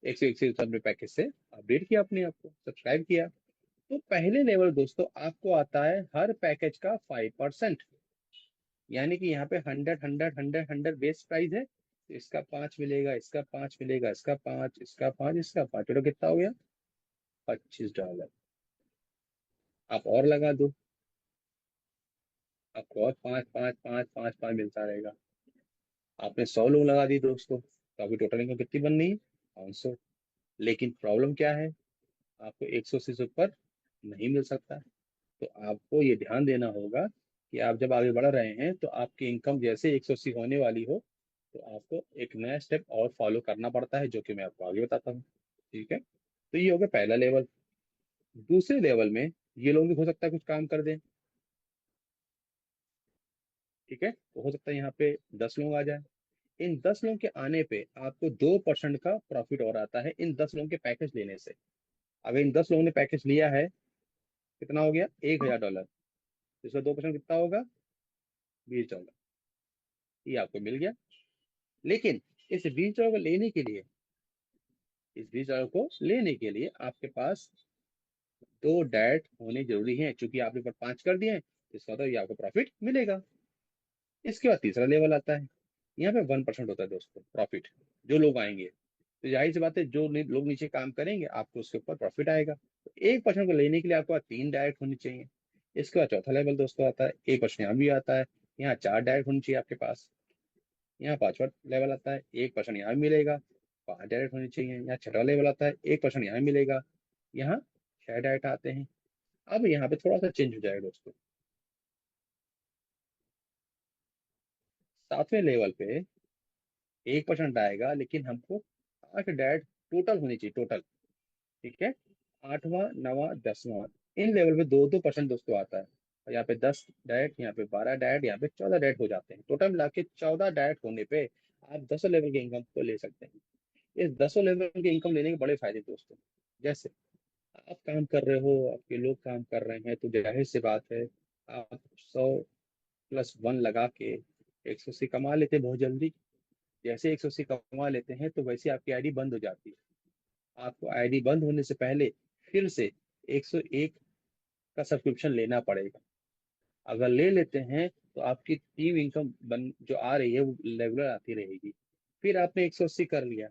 101 से अपने पैकेज से अपडेट किया, अपने आप को सब्सक्राइब किया। तो पहले लेवल दोस्तों आपको आता है हर पैकेज का 5%, यानी कि यहाँ पे 100, 100, 100, 100 बेस प्राइस है, तो इसका 5 मिलेगा, इसका 5 मिलेगा, इसका 5, इसका 5, इसका 5, चलो कितना हो गया, $25। आप और लगा दो, आपको और 5, 5, 5, 5, 5 मिलता रहेगा। आपने 100 लोग लगा दी दोस्तों, तो आपकी टोटल इनकम कितनी बन रही है, 500। लेकिन प्रॉब्लम क्या है, आपको 180 से ऊपर नहीं मिल सकता। तो आपको ये ध्यान देना होगा कि आप जब आगे बढ़ रहे हैं तो आपकी इनकम जैसे 180 होने वाली हो तो आपको एक नया स्टेप और फॉलो करना पड़ता है, जो कि मैं आपको आगे बताता हूँ। ठीक है, तो ये हो गया पहला लेवल। दूसरे लेवल में ये लोग भी हो सकता है कुछ काम कर दें। ठीक है, तो हो सकता है यहाँ पे 10 लोग आ जाए। इन 10 लोगों के आने पे आपको 2% का प्रॉफिट और आता है इन 10 लोगों के पैकेज लेने से। अगर इन 10 लोगों ने पैकेज लिया है, कितना हो गया, $1000। इसका 2% कितना होगा, $20। ये आपको मिल गया। लेकिन इस $20 को लेने के लिए, इस $20 को लेने के लिए आपके पास 2 डैट होने जरूरी हैं। चूंकि आपने पर 5 कर दिए हैं तो इसका मतलब ये आपको प्रॉफिट मिलेगा। इसके बाद तीसरा लेवल आता है। यहाँ पे 1% होता है दोस्तों प्रॉफिट, जो लोग आएंगे। तो जाहिर सी बात है, जो लोग नीचे काम करेंगे आपको उसके ऊपर प्रॉफिट आएगा। तो 1% को लेने के लिए आपके पास 3 डायरेक्ट होनी चाहिए। इसके बाद चौथा लेवल दोस्तों आता है, 1% यहाँ भी आता है। यहाँ 4 डायरेक्ट होनी चाहिए आपके पास। यहाँ पांचवा लेवल आता है, 1% यहाँ भी मिलेगा, 5 डायरेक्ट होनी चाहिए। यहाँ छठा लेवल आता है, 1% यहाँ मिलेगा, यहाँ 6 डायरेक्ट आते हैं। अब यहाँ पे थोड़ा सा चेंज हो जाएगा दोस्तों। सातवें लेवल पे 1% आएगा, लेकिन हमको 8 डायरेक्ट टोटल होनी चाहिए, टोटल। ठीक है, आठवां, नवा, 10वां, इन लेवल पे 2-2% दोस्तों आता है। और यहाँ पे 10 डायरेक्ट, यहाँ पे 12 डायरेक्ट, यहाँ पे 14 डायरेक्ट हो जाते हैं। टोटल मिला के 14 डायरेक्ट होने पे आप 10 लेवल के इनकम को ले सकते हैं। इस 10 लेवल के इनकम लेने के बड़े फायदे दोस्तों। जैसे आप काम कर रहे हो, आपके लोग काम कर रहे हैं, तो जाहिर सी बात है आप 100+1 लगा के 180 कमा लेते हैं बहुत जल्दी। जैसे 180 कमा लेते हैं तो वैसे आपकी आईडी बंद हो जाती है। आपको आईडी बंद होने से पहले फिर से 101 का सब्सक्रिप्शन लेना पड़ेगा। अगर ले लेते हैं तो आपकी टीम इनकम बन जो आ रही है वो रेगुलर आती रहेगी। फिर आपने 180 कर लिया,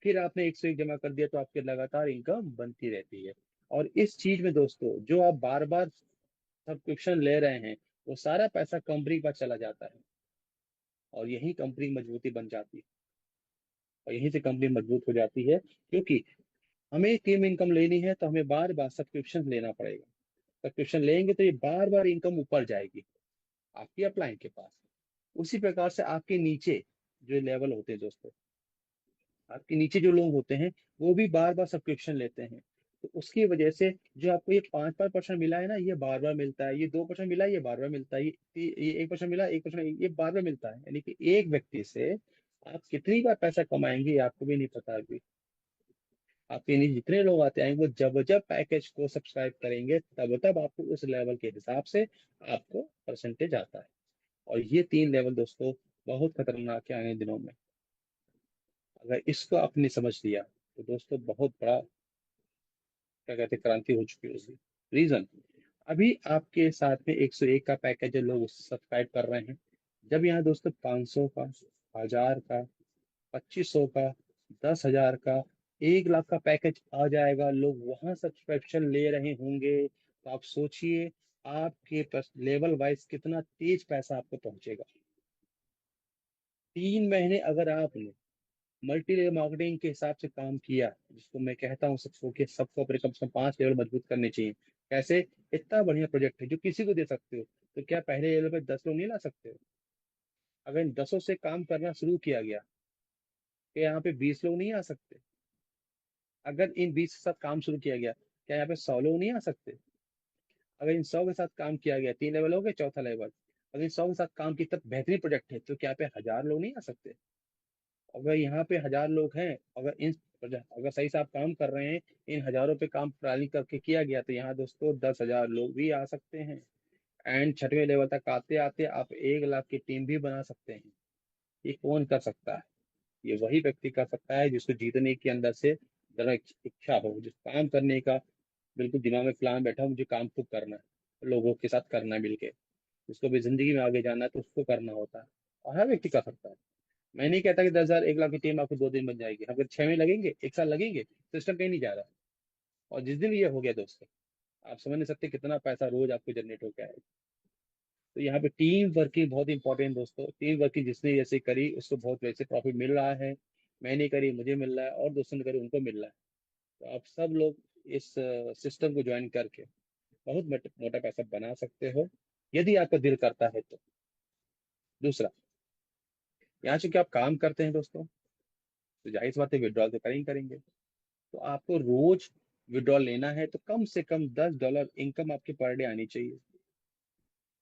फिर आपने 101 जमा कर दिया, तो आपकी लगातार इनकम बनती रहती है। और इस चीज में दोस्तों, जो आप बार बार सब्सक्रिप्शन ले रहे हैं, वो सारा पैसा कंपनी के पास चला जाता है और यही कंपनी की मजबूती बन जाती है। और यहीं से कंपनी मजबूत हो जाती है, क्योंकि हमें टीम इनकम लेनी है तो हमें बार बार सब्सक्रिप्शन लेना पड़ेगा। सब्सक्रिप्शन लेंगे तो ये बार बार इनकम ऊपर जाएगी आपकी अपलाइन के पास। उसी प्रकार से आपके नीचे जो लेवल होते हैं दोस्तों, आपके नीचे जो लोग होते हैं वो भी बार बार सब्सक्रिप्शन लेते हैं। तो उसकी वजह से जो आपको ये 5-5% मिला है ना, ये बार बार मिलता है। ये 2% मिला है, ये बार बार मिलता है। ये 1% मिला, 1%, ये बार बार मिलता है। यानी कि एक व्यक्ति से आप कितनी बार पैसा कमाएंगे ये आपको भी नहीं पता अभी। आपके नीचे जितने लोग आते आएंगे वो जब जब पैकेज को सब्सक्राइब करेंगे तब तब आपको उस लेवल के हिसाब से आपको परसेंटेज आता है। और ये 3 लेवल दोस्तों बहुत खतरनाक है आने दिनों में। अगर इसको आपने समझ लिया तो दोस्तों बहुत बड़ा, क्या कहते हैं, क्रांति हो चुकी है उसकी। रीजन, अभी आपके साथ में 101 का पैकेज है, लोग सब्सक्राइब कर रहे हैं। जब यहाँ दोस्तों 500 का, 1000 का, 2500 का, 10,000 का, 1 लाख का पैकेज आ जाएगा, लोग वहां सब्सक्रिप्शन ले रहे होंगे, तो आप सोचिए आपके पास लेवल वाइज कितना तेज पैसा आपको पहुंचेगा। 3 महीने अगर आपने मल्टी लेवल मार्केटिंग के हिसाब से काम किया, जिसको मैं कहता हूँ सबको कि सबको अपने कम से कम 5 लेवल मजबूत करने चाहिए। कैसे? इतना बढ़िया प्रोजेक्ट है जो किसी को दे सकते हो, तो क्या पहले लेवल पे 10 लोग नहीं ला सकते हो? अगर इन 10 से काम करना शुरू किया गया तो यहाँ पे 20 लोग नहीं आ सकते? अगर इन 20 के साथ काम शुरू किया गया, क्या यहाँ पे 100 लोग नहीं आ सकते? अगर इन 100 के साथ काम किया गया, 3 लेवल हो गए, चौथा लेवल। अगर इन 100 के साथ काम की तब बेहतरीन प्रोजेक्ट है, तो क्या यहाँ पे 1000 लोग नहीं आ सकते? अगर यहाँ पे 1000 लोग हैं, अगर सही से आप काम कर रहे हैं, इन हजारों पे काम प्लानिंग करके किया गया, तो यहाँ दोस्तों 10,000 लोग भी आ सकते हैं। एंड छठवें लेवल तक आते आते आप 1 लाख की टीम भी बना सकते हैं। ये कौन कर सकता है? ये वही व्यक्ति कर सकता है जिसको जीतने के अंदर से जरा इच्छा हो, जिस काम करने का बिल्कुल दिमाग में प्लान बैठा हो, मुझे काम खूब करना है, लोगों के साथ करना है मिलके। जिसको भी जिंदगी में आगे जाना है तो उसको करना होता है, और हर व्यक्ति कर सकता है। मैं नहीं कहता कि 10,000, 1 लाख की टीम आपको 2 दिन बन जाएगी। अगर 6 महीने लगेंगे, 1 साल लगेंगे, सिस्टम कहीं नहीं जा रहा। और जिस दिन ये हो गया दोस्तों, आप समझ नहीं सकते कितना पैसा रोज आपको जनरेट हो गया है। तो यहाँ पे टीम वर्किंग बहुत इंपॉर्टेंट दोस्तों। टीम वर्किंग जिसने जैसे करी उसको बहुत वैसे प्रॉफिट मिल रहा है। मैंने करी, मुझे मिल रहा है, और दोस्तों ने करी, उनको मिल रहा है। तो आप सब लोग इस सिस्टम को ज्वाइन करके बहुत मोटा पैसा बना सकते हो। यदि आपका दिल करता है तो। दूसरा, यहाँ चूंकि आप काम करते हैं दोस्तों, तो जाहिर सी बात है विड्रॉल तो करेंगे। तो आपको रोज विड्रॉल लेना है तो कम से कम $10 इनकम आपके पर डे आनी चाहिए।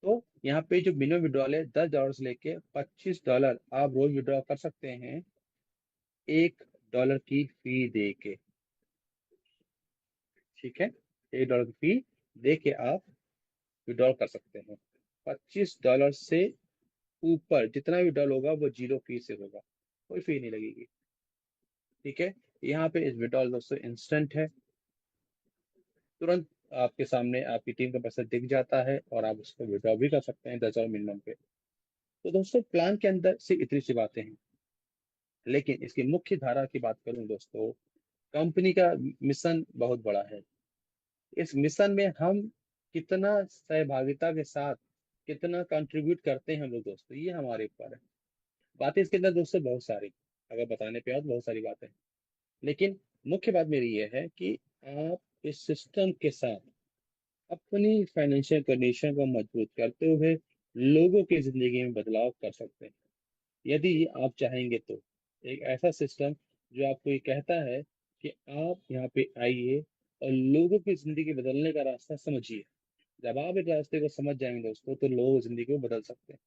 तो यहाँ पे जो मिनिमम विड्रॉल है $10 से लेके $25 आप रोज विड्रॉल कर सकते हैं, $1 की फी दे के। ठीक है, $1 की फी दे के आप विड्रॉल कर सकते हैं। $25 से ऊपर जितना विड्रॉल होगा वो 0 फी से होगा, कोई फी नहीं लगेगी। ठीक है, यहाँ पे इस विड्रॉल दोस्तों इंस्टेंट है, तुरंत आपके सामने आपकी टीम का पैसा दिख जाता है और आप उसको विड्रॉ भी कर सकते हैं $10 मिनिमम पे। तो दोस्तों प्लान के अंदर से इतनी सी बातें हैं, लेकिन इसकी मुख्य धारा की बात करूं दोस्तों, कंपनी का मिशन बहुत बड़ा है। इस मिशन में हम कितना सहभागिता के साथ कितना कंट्रीब्यूट करते हैं हम लोग दोस्तों, ये हमारे ऊपर है। बातें इसके अंदर दोस्तों बहुत सारी, अगर बताने पे आओ तो बहुत सारी बातें हैं, लेकिन मुख्य बात मेरी ये है कि आप इस सिस्टम के साथ अपनी फाइनेंशियल कंडीशन को मजबूत करते हुए लोगों की जिंदगी में बदलाव कर सकते हैं। यदि आप चाहेंगे तो एक ऐसा सिस्टम जो आपको ये कहता है कि आप यहाँ पे आइए और लोगों की जिंदगी बदलने का रास्ता समझिए। जब आप एक रास्ते को समझ जाएंगे दोस्तों, तो लोग जिंदगी को बदल सकते हैं।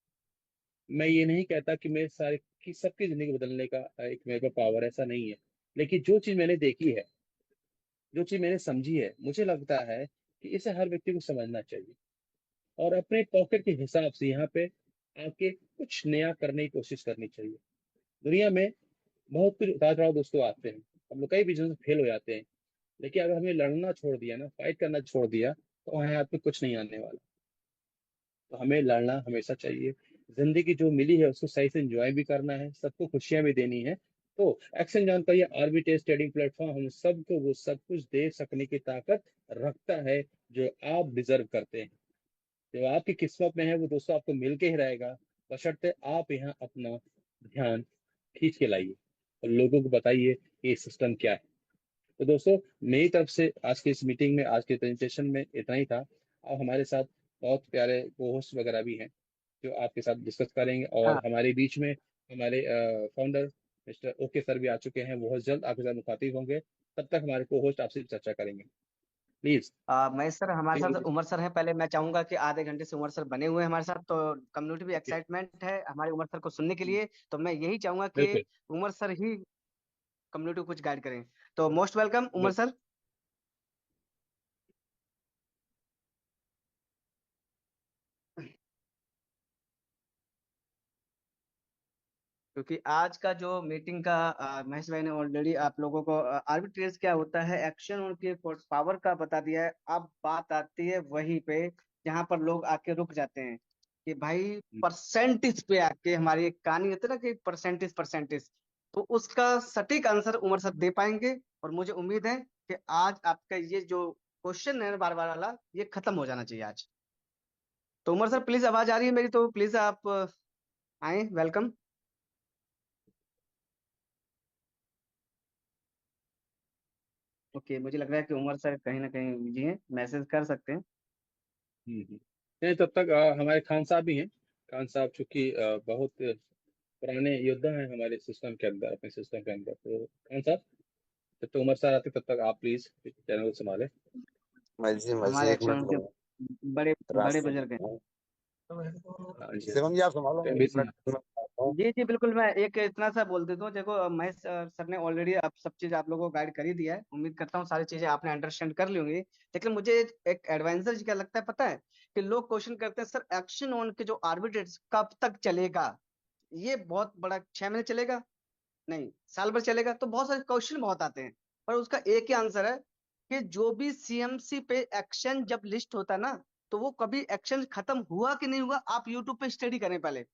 मैं ये नहीं कहता कि मैं सारे की सबकी जिंदगी बदलने का एक मेरे को पावर, ऐसा नहीं है। लेकिन जो चीज मैंने देखी है, जो चीज मैंने समझी है, मुझे लगता है कि इसे हर व्यक्ति को समझना चाहिए और अपने पॉकेट के हिसाब से यहाँ पे आके कुछ नया करने की कोशिश करनी चाहिए। दुनिया में बहुत कुछ उतार चढ़ाव दोस्तों आते हैं, हम लोग कई बिजनेस फेल हो जाते हैं, लेकिन अगर हमने लड़ना छोड़ दिया ना, फाइट करना छोड़ दिया, तो वहाँ हाथ में कुछ नहीं आने वाला। तो हमें लड़ना हमेशा चाहिए। जिंदगी जो मिली है उसको सही से एंजॉय भी करना है, सबको खुशियां भी देनी है। तो एक्शन जान का ये आर्बिट्रेज ट्रेडिंग प्लेटफॉर्म हम सबको वो सब कुछ दे सकने की ताकत रखता है जो आप डिजर्व करते हैं। जो आपकी किस्मत में है वो दोस्तों आपको मिल के ही रहेगा, बशर्ते आप यहाँ अपना ध्यान खींच के लाइए और लोगों को बताइए कि ये सिस्टम क्या है। तो दोस्तों मेरी तरफ से आज की इस मीटिंग में, आज के प्रेजेंटेशन में इतना ही था। अब हमारे साथ बहुत प्यारे को होस्ट वगैरह भी हैं जो आपके साथ डिस्कस करेंगे, और हाँ हमारे बीच में हमारे फाउंडर मिस्टर ओके सर भी आ चुके हैं, बहुत जल्द आपके साथ मुखातिब होंगे। तब तक हमारे को होस्ट आपसे चर्चा करेंगे, प्लीज। मैं सर, हमारे साथ उमर सर है। पहले मैं चाहूंगा कि आधे घंटे से उमर सर बने हुए हैं हमारे साथ, तो कम्युनिटी भी एक्साइटमेंट है हमारे उमर सर को सुनने के लिए। तो मैं यही चाहूंगा कि बिल्कुल उमर सर ही कम्युनिटी को कुछ गाइड करें। तो मोस्ट वेलकम उमर बिल्कुल। सर। क्योंकि आज का जो मीटिंग का महेश भाई ने ऑलरेडी आप लोगों को आर्बिट्रेज क्या होता है, एक्शन उनके पावर का बता दिया है। अब बात आती है वहीं पे जहां पर लोग आके रुक जाते हैं कि भाई परसेंटेज पे आके हमारी एक कहानी होती है ना कि परसेंटेज परसेंटेज। तो उसका सटीक आंसर उमर सर दे पाएंगे, और मुझे उम्मीद है कि आज आपका ये जो क्वेश्चन है बार बार वाला, ये खत्म हो जाना चाहिए आज। तो उमर सर प्लीज, आवाज आ रही है मेरी? तो प्लीज आप आए, वेलकम। ओके, मुझे लग रहा है कि उमर सर कहीं ना कहीं बिजी हैं, मैसेज कर सकते हैं। नहीं, तब तक हमारे खान साहब भी हैं। खान साहब चूंकि बहुत पुराने योद्धा हैं हमारे सिस्टम के अंदर, अपने सिस्टम के अंदर। तो खान साहब, जब तक उमर साहब आते तब तक आप प्लीज चैनल को संभालें। हमारे मर्जी एक एक्शन मिनट के लो। बड़े बड़े रास्ते बुजुर्ग हैं। में हाँ जी, हाँ शिवम जी आप संभालो, जी। एक बिजी मिनट हैं। में आता हूँ। जी जी बिल्कुल, मैं एक इतना सा बोल देता हूँ। देखो महेश सर ने ऑलरेडी आप सब चीज आप लोगों को गाइड कर ही दिया है। उम्मीद करता हूँ सारी चीजें आपने अंडरस्टैंड कर ली होंगी। लेकिन मुझे एक एडवाइजर जी क्या लगता है पता है, कि लोग क्वेश्चन करते हैं सर एक्शन ऑन के जो आर्बिट्रेट कब तक चलेगा। ये बहुत बड़ा, 6 महीने चलेगा? नहीं, साल भर चलेगा? तो बहुत सारे क्वेश्चन बहुत आते हैं, पर उसका एक ही आंसर है कि जो भी सीएमसी पे एक्शन जब लिस्ट होता है ना, तो वो कभी एक्शन खत्म हुआ कि नहीं हुआ, आप यूट्यूब पे स्टडी करें पहले।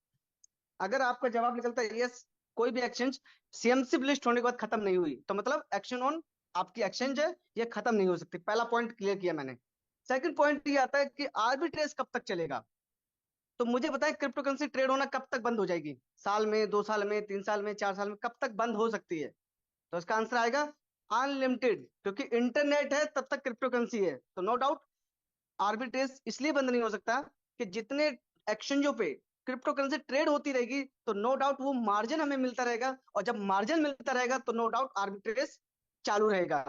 अगर आपका जवाब निकलता है यस, कोई भी एक्सचेंज सीएमसी लिस्ट होने के बाद खत्म नहीं हुई, तो मतलब एक्शन ऑन आपकी एक्सचेंज है, ये खत्म नहीं हो सकती। पहला पॉइंट क्लियर किया मैंने। सेकंड पॉइंट ये आता है कि आर्बिट्रेज कब तक चलेगा। तो मुझे बताएं क्रिप्टो करेंसी ट्रेड होना कब तक बंद हो जाएगी? साल में, 2 साल में, 3 साल में, 4 साल में, कब तक बंद हो सकती है? तो इसका आंसर आएगा अनलिमिटेड। क्योंकि इंटरनेट है तब तक क्रिप्टो करेंसी है। तो नो डाउट आर्बिट्रेज इसलिए बंद नहीं हो सकता कि जितने एक्सचेंजों पे क्रिप्टो करेंसी ट्रेड होती रहेगी तो नो डाउट वो मार्जिन हमें मिलता रहेगा, और जब मार्जिन मिलता रहेगा तो नो डाउट आर्बिट्रेज चालू रहेगा।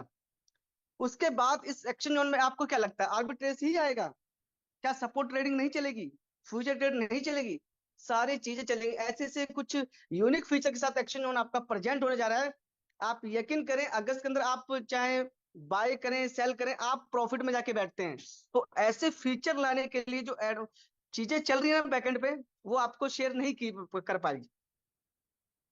उसके बाद इस एक्सचेंज में आपको क्या लगता है, आर्बिट्रेज ही आएगा? क्या सपोर्ट ट्रेडिंग नहीं चलेगी? फ्यूचर ट्रेड नहीं चलेगी? सारी चीजें चलेंगी। ऐसे से कुछ यूनिक फीचर के साथ एक्सचेंज ऑन आपका प्रेजेंट होने जा रहा है। आप यकीन करें अगस्त के अंदर आप चाहे बाय करें सेल करें, आप प्रॉफिट में जाके बैठते हैं। तो ऐसे फीचर लाने के लिए जो चीजें चल रही है ना बैकएंड पे, वो आपको शेयर नहीं की कर पाएगी।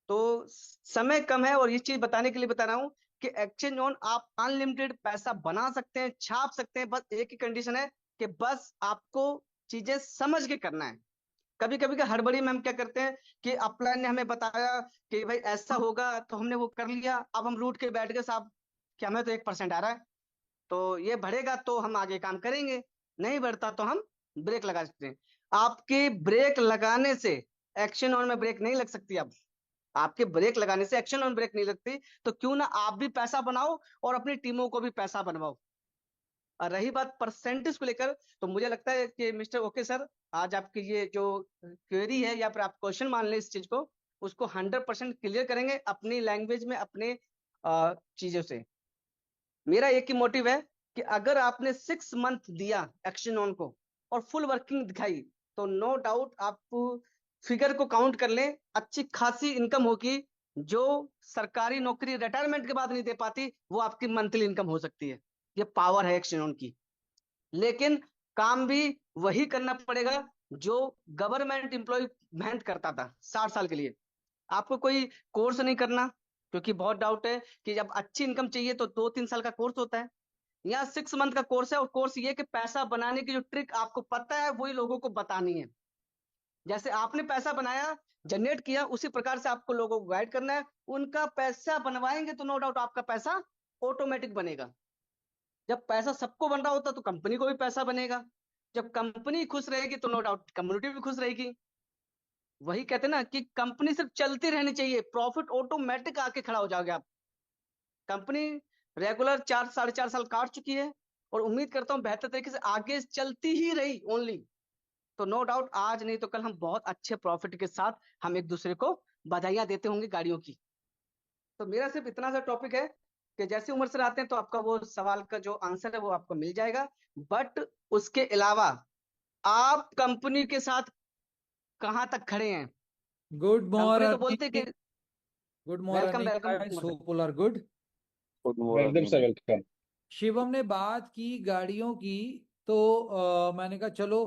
तो समय कम है और ये चीज बताने के लिए बता रहा हूं कि एक्सचेंज ऑन आप अनलिमिटेड पैसा बना सकते हैं, छाप सकते हैं। बस एक ही कंडीशन है कि बस आपको चीजें समझ के करना है। कभी कभी का हड़बड़ी में हम क्या करते हैं कि अपलाइन ने हमें बताया कि भाई ऐसा होगा तो हमने वो कर लिया, अब हम रूट के बैठ गए साहब कि हमें तो 1% आ रहा है, तो ये बढ़ेगा तो हम आगे काम करेंगे, नहीं बढ़ता तो हम ब्रेक लगा सकते हैं। आपके ब्रेक लगाने से एक्शन ऑन में ब्रेक नहीं लग सकती। अब आपके ब्रेक लगाने से एक्शन ऑन ब्रेक नहीं लगती, तो क्यों ना आप भी पैसा बनाओ और अपनी टीमों को भी पैसा बनवाओ। और रही बात परसेंटेज को लेकर, तो मुझे लगता है कि मिस्टर ओके सर, आज आपकी ये जो क्वेरी है या फिर आप क्वेश्चन मान लें इस चीज को, उसको 100% क्लियर करेंगे अपनी लैंग्वेज में, अपने चीजों से। मेरा एक ही मोटिव है कि अगर आपने 6 मंथ दिया एक्शन ऑन को और फुल वर्किंग दिखाई, तो नो डाउट आप फिगर को काउंट कर लें, अच्छी खासी इनकम होगी। जो सरकारी नौकरी रिटायरमेंट के बाद नहीं दे पाती, वो आपकी मंथली इनकम हो सकती है। ये पावर है एक्शन ऑन की। लेकिन काम भी वही करना पड़ेगा जो गवर्नमेंट एम्प्लॉय मेहनत करता था 60 साल के लिए। आपको कोई कोर्स नहीं करना, क्योंकि बहुत डाउट है कि जब अच्छी इनकम चाहिए तो 2-3 साल का कोर्स होता है। यहाँ 6 मंथ का कोर्स है, और कोर्स ये कि पैसा बनाने की जो ट्रिक आपको पता है वही लोगों को बतानी है। जैसे आपने पैसा बनाया, जनरेट किया, उसी प्रकार से आपको लोगों को गाइड करना है। उनका पैसा बनवाएंगे तो नो डाउट आपका पैसा ऑटोमेटिक बनेगा। जब पैसा सबको बन रहा होता तो कंपनी को भी पैसा बनेगा। जब कंपनी खुश रहेगी तो नो डाउट कम्युनिटी भी खुश रहेगी। वही कहते हैं ना कि कंपनी सिर्फ चलती रहनी चाहिए, प्रॉफिट ऑटोमेटिक आके खड़ा हो जाओगे आप। कंपनी रेगुलर 4-4.5 साल काट चुकी है, और उम्मीद करता हूं बेहतर तरीके से आगे चलती ही रही ओनली, तो नो डाउट आज नहीं तो कल हम बहुत अच्छे प्रॉफिट के साथ हम एक दूसरे को बधाइयां देते होंगे गाड़ियों की। तो मेरा सिर्फ इतना सा टॉपिक है कि जैसे उम्र से आते हैं तो आपका वो सवाल का जो आंसर है वो आपको मिल जाएगा। बट उसके अलावा आप कंपनी के साथ कहां तक खड़े हैं? गुड कंपनी तो बोलते मॉर्निंग, कि good welcome morning welcome. Guys, hope all are good. Good welcome sir, morning. Welcome. Shivam ने बात की गाड़ियों की, तो मैंने कहा चलो,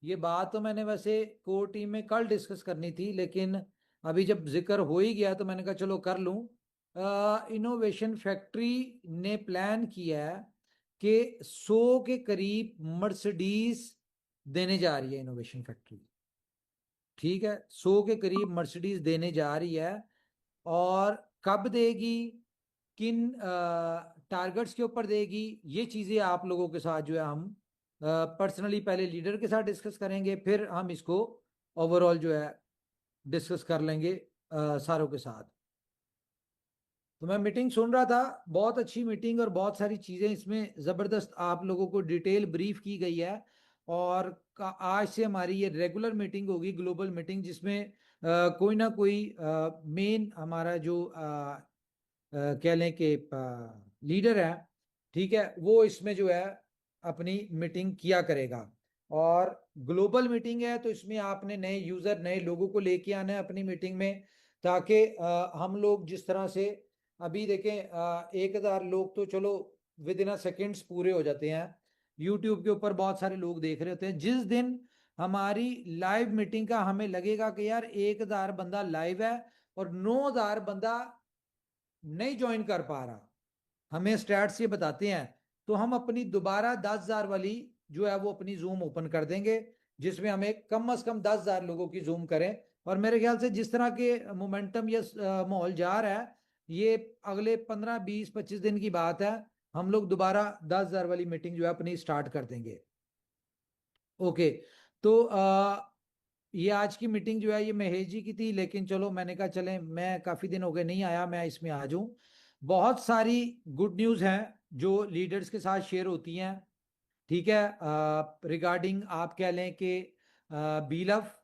ये बात तो मैंने वैसे कोर टीम में कल डिस्कस करनी थी, लेकिन अभी जब जिक्र हो ही गया तो मैंने कहा चलो कर लूं। इनोवेशन फैक्ट्री ने प्लान किया है कि 100 के करीब मर्सिडीज देने जा रही है इनोवेशन फैक्ट्री। ठीक है, 100 के करीब मर्सिडीज देने जा रही है। और कब देगी, किन टारगेट्स के ऊपर देगी, ये चीजें आप लोगों के साथ जो है हम पर्सनली पहले लीडर के साथ डिस्कस करेंगे, फिर हम इसको ओवरऑल जो है डिस्कस कर लेंगे सारों के साथ। तो मैं मीटिंग सुन रहा था, बहुत अच्छी मीटिंग और बहुत सारी चीजें इसमें जबरदस्त आप लोगों को डिटेल ब्रीफ की गई है। और आज से हमारी ये रेगुलर मीटिंग होगी, ग्लोबल मीटिंग, जिसमें कोई ना कोई मेन हमारा जो कह लें कि लीडर है, ठीक है, वो इसमें जो है अपनी मीटिंग किया करेगा। और ग्लोबल मीटिंग है तो इसमें आपने नए यूजर, नए लोगों को लेके आना है अपनी मीटिंग में, ताकि हम लोग जिस तरह से अभी देखें 1000 लोग तो चलो विद इन सेकेंड्स पूरे हो जाते हैं। यूट्यूब के ऊपर बहुत सारे लोग देख रहे होते हैं। जिस दिन हमारी लाइव मीटिंग का हमें लगेगा कि यार 1000 बंदा लाइव है और 9000 बंदा नहीं ज्वाइन कर पा रहा, हमें स्टैट्स ये बताते हैं, तो हम अपनी दोबारा 10,000 वाली जो है वो अपनी जूम ओपन कर देंगे, जिसमें हमें कम से कम 10,000 लोगों की जूम करें। और मेरे ख्याल से जिस तरह के मोमेंटम या माहौल जा रहा है, ये अगले 15-20-25 दिन की बात है, हम लोग दोबारा 10,000 वाली मीटिंग जो है अपनी स्टार्ट कर देंगे। ओके, तो ये आज की मीटिंग जो है ये महेश जी की थी, लेकिन चलो मैंने कहा चले, मैं काफी दिन हो गए नहीं आया, मैं इसमें आ जाऊं। बहुत सारी गुड न्यूज हैं जो लीडर्स के साथ शेयर होती हैं, ठीक है, रिगार्डिंग आप कह लें कि BLUF,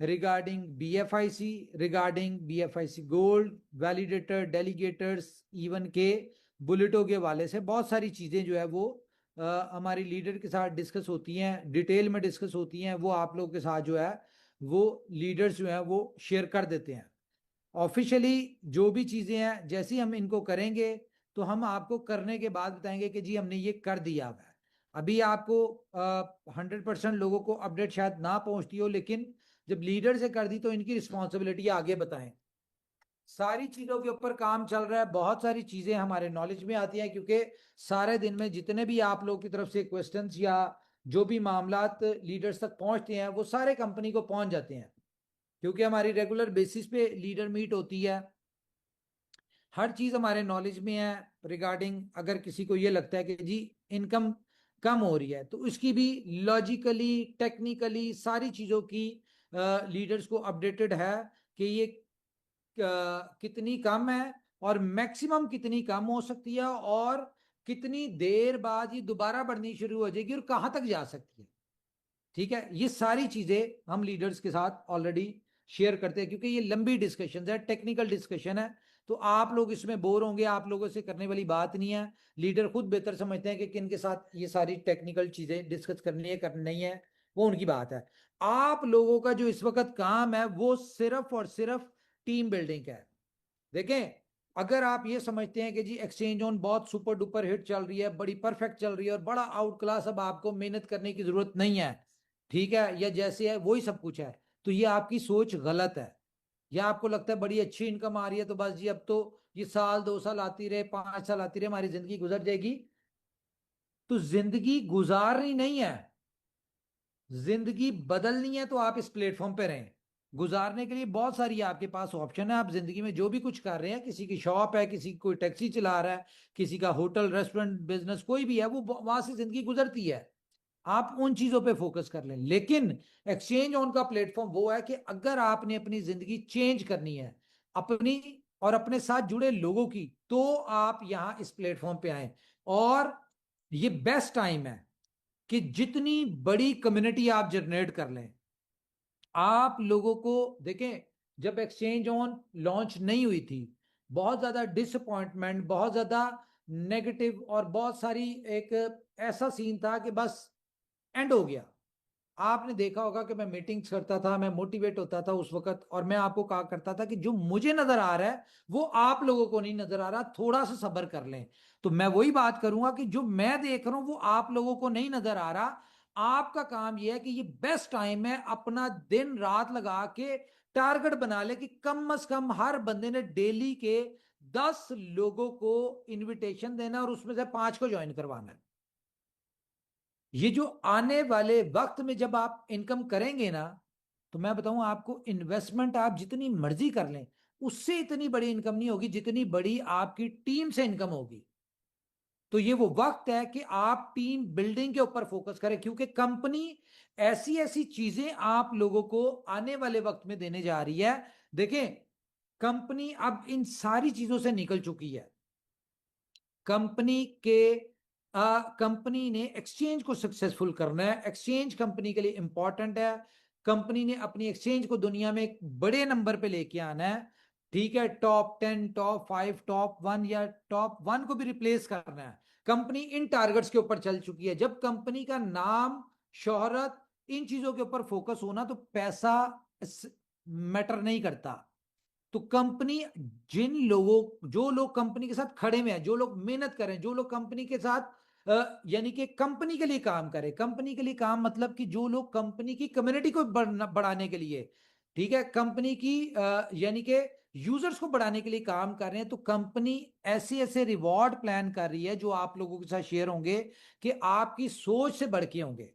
regarding BFIC, regarding BFIC Gold, validator, delegators, even के बुलेटों के वाले से बहुत सारी चीजें जो है वो हमारी लीडर के साथ डिस्कस होती हैं, डिटेल में डिस्कस होती हैं, वो आप लोगों के साथ जो है वो लीडर्स जो है वो शेयर कर देते हैं। ऑफिशियली जो भी चीजें हैं जैसे ही हम इनको करेंगे तो हम आपको करने के बाद बताएंगे कि जी हमने ये कर दिया हुआ है। अभी आपको 100% लोगों को अपडेट शायद ना पहुंचती हो, लेकिन जब लीडर से कर दी तो इनकी रिस्पॉन्सिबिलिटी आगे बताएं। सारी चीजों के ऊपर काम चल रहा है, बहुत सारी चीजें हमारे नॉलेज में आती हैं, क्योंकि सारे दिन में जितने भी आप लोगों की तरफ से क्वेश्चंस या जो भी मामलात लीडर्स तक पहुंचते हैं वो सारे कंपनी को पहुंच जाते हैं, क्योंकि हमारी रेगुलर बेसिस पे लीडर मीट होती है। हर चीज हमारे नॉलेज में है रिगार्डिंग, अगर किसी को ये लगता है कि जी इनकम कम हो रही है तो उसकी भी लॉजिकली टेक्निकली सारी चीजों की लीडर्स को अपडेटेड है कि ये कितनी कम है और मैक्सिमम कितनी कम हो सकती है और कितनी देर बाद ये दोबारा बढ़नी शुरू हो जाएगी और कहां तक जा सकती है। ठीक है, ये सारी चीजें हम लीडर्स के साथ ऑलरेडी शेयर करते हैं, क्योंकि ये लंबी डिस्कशन है, टेक्निकल डिस्कशन है, तो आप लोग इसमें बोर होंगे, आप लोगों से करने वाली बात नहीं है। लीडर खुद बेहतर समझते हैं कि किन के साथ ये सारी टेक्निकल चीजें डिस्कस करनी है करनी नहीं है, वो उनकी बात है। आप लोगों का जो इस वक्त काम है वो सिर्फ और सिर्फ टीम बिल्डिंग है। देखें, अगर आप ये समझते हैं कि जी एक्सचेंज ऑन बहुत सुपर डुपर हिट चल रही है, बड़ी परफेक्ट चल रही है और बड़ा आउट क्लास, अब आपको मेहनत करने की जरूरत नहीं है, ठीक है, या जैसे है वही सब कुछ है, तो ये आपकी सोच गलत है। या आपको लगता है बड़ी अच्छी इनकम आ रही है तो बस जी अब तो ये साल 2 साल आती रहे, 5 साल आती रहे, हमारी जिंदगी गुजर जाएगी। तो जिंदगी गुजारनी नहीं है, जिंदगी बदलनी है, तो आप इस प्लेटफॉर्म पे रहें। गुजारने के लिए बहुत सारी आपके पास ऑप्शन है, आप जिंदगी में जो भी कुछ कर रहे हैं, किसी की शॉप है, किसी कोई टैक्सी चला रहा है, किसी का होटल रेस्टोरेंट बिजनेस कोई भी है, वो वहां से जिंदगी गुजरती है, आप उन चीजों पे फोकस कर लें। लेकिन एक्सचेंज ऑन का प्लेटफॉर्म वो है कि अगर आपने अपनी जिंदगी चेंज करनी है अपनी और अपने साथ जुड़े लोगों की, तो आप यहां इस प्लेटफॉर्म पे आए। और ये बेस्ट टाइम है कि जितनी बड़ी कम्युनिटी आप जनरेट कर लें। आप लोगों को देखें, जब एक्सचेंज ऑन लॉन्च नहीं हुई थी, बहुत ज्यादा डिसअपॉइंटमेंट, बहुत ज्यादा नेगेटिव और बहुत सारी एक ऐसा सीन था कि बस एंड हो गया। आपने देखा होगा कि मैं मीटिंग्स करता था, मैं मोटिवेट होता था उस वक्त, और मैं आपको कहा करता था कि जो मुझे नजर आ रहा है वो आप लोगों को नहीं नजर आ रहा, थोड़ा सा सब्र कर लें। तो मैं वही बात करूंगा कि जो मैं देख रहा हूं वो आप लोगों को नहीं नजर आ रहा। आपका काम यह है कि ये बेस्ट टाइम है, अपना दिन रात लगा के टारगेट बना ले कि कम से कम हर बंदे ने डेली के 10 लोगों को इनविटेशन देना और उसमें से 5 को ज्वाइन करवाना है। ये जो आने वाले वक्त में जब आप इनकम करेंगे ना, तो मैं बताऊं आपको, इन्वेस्टमेंट आप जितनी मर्जी कर लें उससे इतनी बड़ी इनकम नहीं होगी जितनी बड़ी आपकी टीम से इनकम होगी। तो ये वो वक्त है कि आप टीम बिल्डिंग के ऊपर फोकस करें, क्योंकि कंपनी ऐसी ऐसी चीजें आप लोगों को आने वाले वक्त में देने जा रही है। देखें, कंपनी अब इन सारी चीजों से निकल चुकी है। कंपनी ने एक्सचेंज को सक्सेसफुल करना है, एक्सचेंज कंपनी के लिए इंपॉर्टेंट है। कंपनी ने अपनी एक्सचेंज को दुनिया में एक बड़े नंबर पे लेके आना है, ठीक है, टॉप 10, टॉप 5, टॉप 1 या टॉप 1 को भी रिप्लेस करना है। कंपनी इन टारगेट्स के ऊपर चल चुकी है। जब कंपनी का नाम, शोहरत, इन चीजों के ऊपर फोकस होना, तो पैसा मैटर नहीं करता। तो कंपनी जो लोग कंपनी के साथ खड़े हुए हैं, जो लोग मेहनत करें, जो लोग कंपनी के साथ यानी कि कंपनी के लिए काम करें, कंपनी के लिए काम मतलब कि जो लोग कंपनी की कम्युनिटी को बढ़ाने के लिए, ठीक है, कंपनी की यानी कि यूजर्स को बढ़ाने के लिए काम कर रहे हैं, तो कंपनी ऐसे ऐसे रिवॉर्ड प्लान कर रही है जो आप लोगों के साथ शेयर होंगे कि आपकी सोच से बढ़ के होंगे।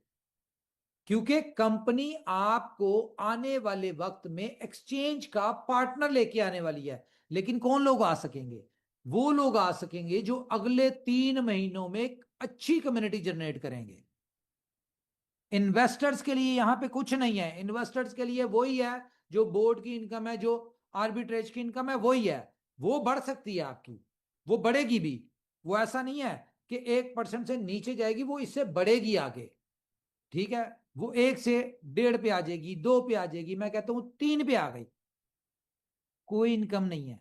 क्योंकि कंपनी आपको आने वाले वक्त में एक्सचेंज का पार्टनर लेके आने वाली है। लेकिन कौन लोग आ सकेंगे? वो लोग आ सकेंगे जो अगले 3 महीनों में एक अच्छी कम्युनिटी जनरेट करेंगे। इन्वेस्टर्स के लिए यहां पे कुछ नहीं है। इन्वेस्टर्स के लिए वही है जो बोर्ड की इनकम है, जो आर्बिट्रेज की इनकम है, वही है। वो बढ़ सकती है आपकी, वो बढ़ेगी भी। वो ऐसा नहीं है कि 1% से नीचे जाएगी, वो इससे बढ़ेगी आगे, ठीक है। वो 1 से 1.5 पे आ जाएगी, 2 पे आ जाएगी, मैं कहता हूं 3 पे आ गई, कोई इनकम नहीं है।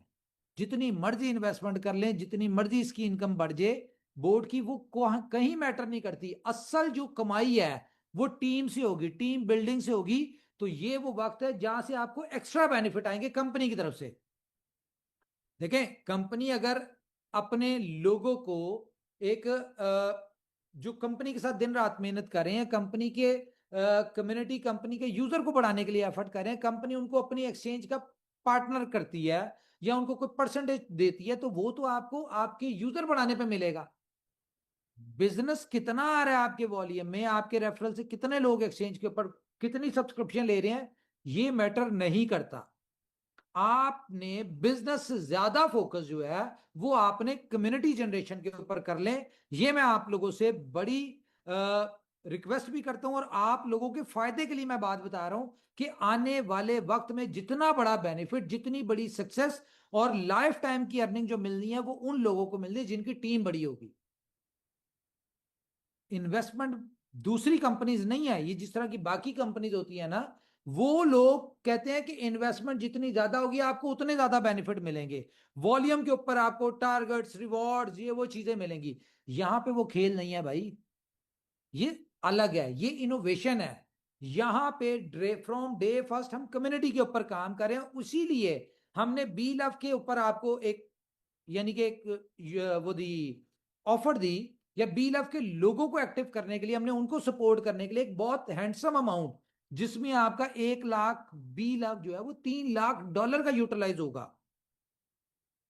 जितनी मर्जी इन्वेस्टमेंट कर लें, जितनी मर्जी इसकी इनकम बढ़ जाए, बोर्ड की वो कहीं मैटर नहीं करती। असल जो कमाई है वो टीम से होगी, टीम बिल्डिंग से होगी। तो ये वो वक्त है जहां से आपको एक्स्ट्रा बेनिफिट आएंगे कंपनी की तरफ से। देखें, कंपनी अगर अपने लोगों को एक जो कंपनी के साथ दिन रात मेहनत कर रहे हैं, कंपनी के कम्युनिटी, कंपनी के यूजर को बढ़ाने के लिए एफर्ट कर रहे हैं, कंपनी उनको अपनी एक्सचेंज का पार्टनर करती है या उनको कोई परसेंटेज देती है, तो वो तो आपको आपके यूजर बढ़ाने पे मिलेगा। बिजनेस कितना आ रहा है आपके वॉल्यूम में, आपके रेफरल से कितने लोग एक्सचेंज के ऊपर कितनी सब्सक्रिप्शन ले रहे हैं, ये मैटर नहीं करता। आपने बिजनेस से ज्यादा फोकस जो है वो आपने कम्युनिटी जनरेशन के ऊपर कर लें। ये मैं आप लोगों से बड़ी रिक्वेस्ट भी करता हूं और आप लोगों के फायदे के लिए मैं बात बता रहा हूं कि आने वाले वक्त में जितना बड़ा बेनिफिट, जितनी बड़ी सक्सेस और लाइफ टाइम की अर्निंग जो मिलनी है वो उन लोगों को मिलनी है जिनकी टीम बड़ी होगी। इन्वेस्टमेंट दूसरी कंपनीज नहीं है, ये जिस तरह की बाकी कंपनीज होती है ना, वो लोग कहते हैं कि इन्वेस्टमेंट जितनी ज्यादा होगी आपको उतने ज्यादा बेनिफिट मिलेंगे, वॉल्यूम के ऊपर आपको टारगेट्स, रिवॉर्ड्स, ये वो चीजें मिलेंगी। यहां पे वो खेल नहीं है भाई, ये अलग है, ये इनोवेशन है। यहां पे फ्रॉम डे फर्स्ट हम कम्युनिटी के ऊपर काम करें, इसीलिए हमने बी लव के ऊपर आपको एक, यानी कि एक वो दी ऑफर दी, या बी लव के लोगों को एक्टिव करने के लिए हमने उनको सपोर्ट करने के लिए एक बहुत हैंडसम अमाउंट, जिसमें आपका 1 लाख बी लव जो है वो $3 लाख का यूटिलाइज होगा।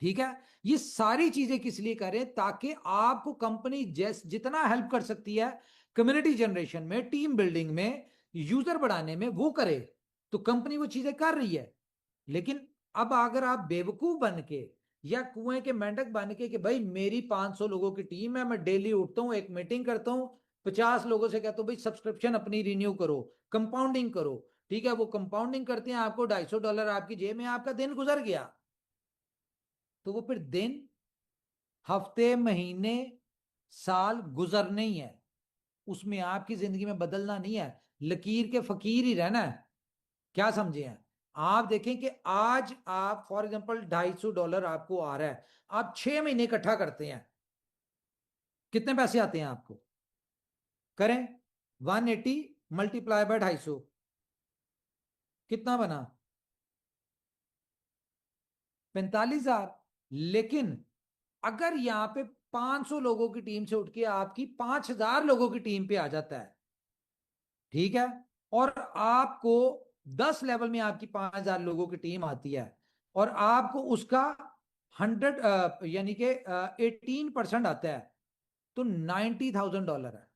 ठीक है, ये सारी चीजें किस लिए करें, ताकि आपको कंपनी जितना हेल्प कर सकती है कम्युनिटी जनरेशन में, टीम बिल्डिंग में, यूजर बढ़ाने में, वो करे। तो कंपनी वो चीजें कर रही है। लेकिन अब अगर आप बेवकूफ बन के या कुएं के मेंढक बन के कि भाई मेरी 500 लोगों की टीम है, मैं डेली उठता हूं, एक मीटिंग करता हूं, 50 लोगों से कहता हूं भाई सब्सक्रिप्शन अपनी रिन्यू करो, कंपाउंडिंग करो, ठीक है, वो कंपाउंडिंग करते हैं, आपको $250 आपकी जेब में, आपका दिन गुजर गया। तो वो फिर दिन, हफ्ते, महीने, साल गुजरने ही है, उसमें आपकी जिंदगी में बदलना नहीं है, लकीर के फकीर ही रहना है। क्या समझे हैं आप? देखें कि आज आप फॉर एग्जांपल $250 आपको आ रहा है, आप 6 महीने इकट्ठा करते हैं, कितने पैसे आते हैं आपको? करें 180 मल्टीप्लाई बाय 250, कितना बना? 45,000। लेकिन अगर यहां पे 500 लोगों की टीम से उठ के आपकी 5,000 लोगों की टीम पे आ जाता है, ठीक है, और आपको 10 लेवल में आपकी 5,000 लोगों की टीम आती है, और आपको उसका 100 यानी कि 18% आता है, तो $90,000 है।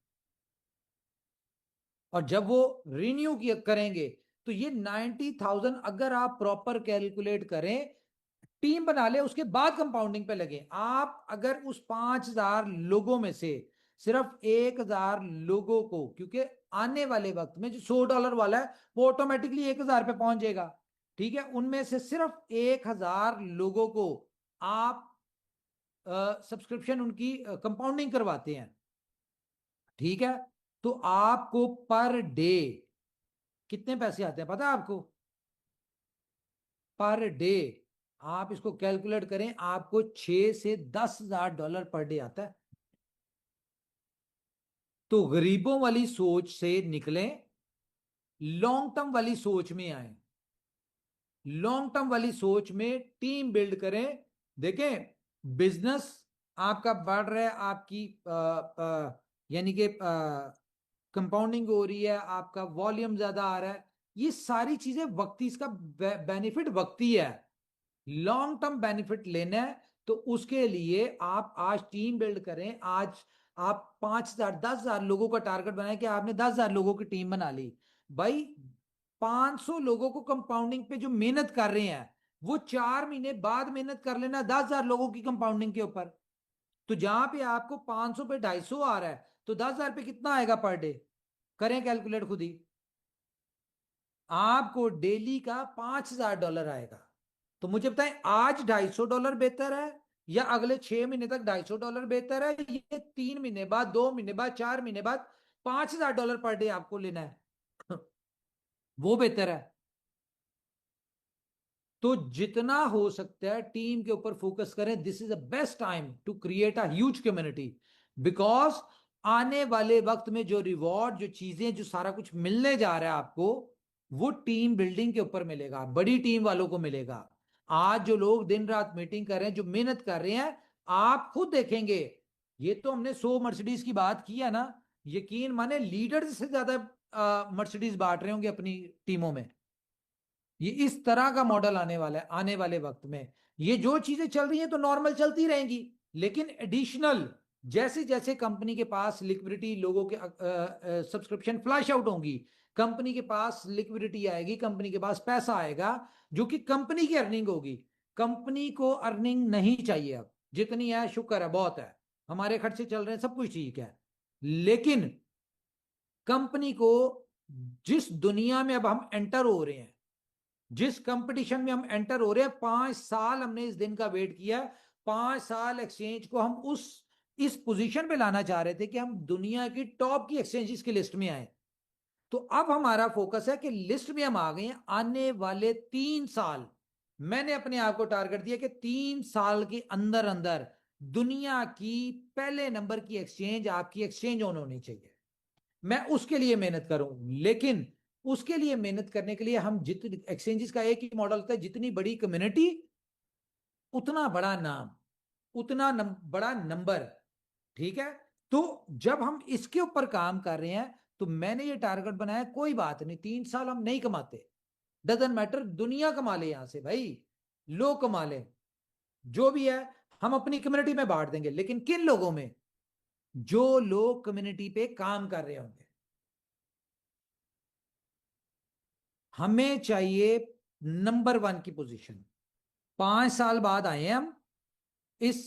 और जब वो रिन्यू करेंगे तो ये 90,000 अगर आप प्रॉपर कैलकुलेट करें, टीम बना ले, उसके बाद कंपाउंडिंग पे लगे। आप अगर उस 5,000 लोगों में से सिर्फ 1,000 लोगों को, क्योंकि आने वाले वक्त में जो $100 वाला है वो ऑटोमेटिकली 1,000 पे पहुंच जाएगा, ठीक है, उनमें से सिर्फ 1,000 लोगों को आप सब्सक्रिप्शन उनकी कंपाउंडिंग करवाते हैं, ठीक है, तो आपको पर डे कितने पैसे आते हैं पता है आपको? पर डे आप इसको कैलकुलेट करें, आपको 6 से $10,000 पर डे आता है। तो गरीबों वाली सोच से निकलें, लॉन्ग टर्म वाली सोच में आए, लॉन्ग टर्म वाली सोच में टीम बिल्ड करें। देखें, बिजनेस आपका बढ़ रहा है, आपकी यानी कि कंपाउंडिंग हो रही है, आपका वॉल्यूम ज्यादा आ रहा है, ये सारी चीजें वक्ती, इसका बेनिफिट वक्ती है। लॉन्ग टर्म बेनिफिट लेना है तो उसके लिए आप आज टीम बिल्ड करें। आज आप 5,000 10,000 लोगों का टारगेट बनाए कि आपने 10,000 लोगों की टीम बना ली। भाई 500 लोगों को कंपाउंडिंग पे जो मेहनत कर रहे हैं, वो 4 महीने बाद मेहनत कर लेना 10,000 लोगों की कंपाउंडिंग के ऊपर। तो जहां पे आपको 500 पे 250 आ रहा है, तो 10,000 पे कितना आएगा पर डे? करें कैलकुलेट खुद ही, आपको डेली का $5,000 आएगा। तो मुझे बताएं, आज $250 बेहतर है या अगले 6 महीने तक $250 बेहतर है? ये 3 महीने बाद, 2 महीने बाद, 4 महीने बाद $5,000 पर डे आपको लेना है। वो बेहतर है। तो जितना हो सकता है टीम के ऊपर फोकस करें। This is the best time to create a huge community, because आने वाले वक्त में जो रिवॉर्ड, जो चीजें, जो सारा कुछ मिलने जा रहा है आपको, वो टीम बिल्डिंग के ऊपर मिलेगा, बड़ी टीम वालों को मिलेगा। आज जो लोग दिन रात मीटिंग कर रहे हैं, जो मेहनत कर रहे हैं, आप खुद देखेंगे। ये तो हमने 100 मर्सिडीज की बात की है ना, यकीन माने लीडर से ज्यादा मर्सिडीज बांट रहे होंगे अपनी टीमों में। ये इस तरह का मॉडल आने वाला है आने वाले वक्त में। ये जो चीजें चल रही हैं तो नॉर्मल चलती रहेंगी, लेकिन एडिशनल जैसे जैसे कंपनी के पास लिक्विडिटी, लोगों के सब्सक्रिप्शन फ्लैश आउट होंगी, कंपनी के पास लिक्विडिटी आएगी, कंपनी के पास पैसा आएगा, जो कि कंपनी की अर्निंग होगी। कंपनी को अर्निंग नहीं चाहिए अब, जितनी है शुक्र है, बहुत है, हमारे खर्चे चल रहे हैं, सब कुछ ठीक है। लेकिन कंपनी को, जिस दुनिया में अब हम एंटर हो रहे हैं, जिस कंपटीशन में हम एंटर हो रहे हैं, 5 साल हमने इस दिन का वेट किया। 5 साल एक्सचेंज को हम इस पोजीशन पे लाना चाह रहे थे कि हम दुनिया की टॉप की एक्सचेंजेस की लिस्ट में आए। तो अब हमारा फोकस है कि लिस्ट में हम आ गए हैं। आने वाले 3 साल मैंने अपने आप को टारगेट दिया कि 3 साल के अंदर अंदर दुनिया की पहले नंबर की एक्सचेंज, आपकी एक्सचेंज ऑन होनी चाहिए। मैं उसके लिए मेहनत करूं, लेकिन उसके लिए मेहनत करने के लिए हम जितनी एक्सचेंजेस का एक ही मॉडल होता है, जितनी बड़ी कम्युनिटी उतना बड़ा नाम, उतना बड़ा नंबर। ठीक है। तो जब हम इसके ऊपर काम कर रहे हैं, तो मैंने ये टारगेट बनाया, कोई बात नहीं 3 साल हम नहीं कमाते, डजंट मैटर, दुनिया कमा ले यहां से भाई, लोग कमा ले, जो भी है हम अपनी कम्युनिटी में बांट देंगे। लेकिन किन लोगों में? जो लोग कम्युनिटी पे काम कर रहे होंगे। हमें चाहिए नंबर 1 की पोजीशन। 5 साल बाद आए हैं हम इस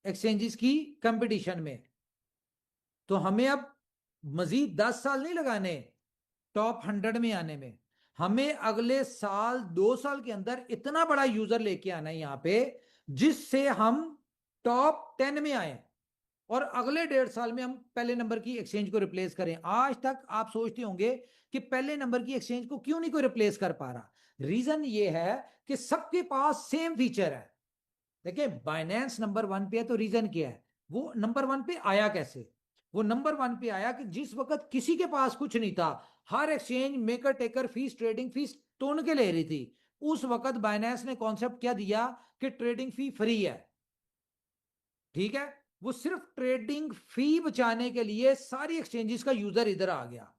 एक्सचेंजेस की कंपटीशन में, तो हमें अब मजीद 10 साल नहीं लगाने टॉप 100 में आने में। हमें अगले साल 2 साल के अंदर इतना बड़ा यूजर लेके आना है यहां पे, जिससे हम टॉप 10 में आए, और अगले 1.5 साल में हम पहले नंबर की एक्सचेंज को रिप्लेस करें। आज तक आप सोचते होंगे कि पहले नंबर की एक्सचेंज को क्यों नहीं कोई रिप्लेस कर पा रहा। रीजन ये है कि सबके पास सेम फीचर है। देखिए, बाइनेंस नंबर 1 पे है, तो रीजन क्या है? वो नंबर 1 पे आया कैसे? वो नंबर 1 पे आया कि जिस वक्त किसी के पास कुछ नहीं था, हर exchange maker taker fees, trading fees तोड़ के ले रही थी, उस वक्त बाइनेंस ने कॉन्सेप्ट क्या दिया कि ट्रेडिंग फी फ्री है। ठीक है। वो सिर्फ ट्रेडिंग फी बचाने के लिए सारी एक्सचेंजेस का यूजर इधर आ गया।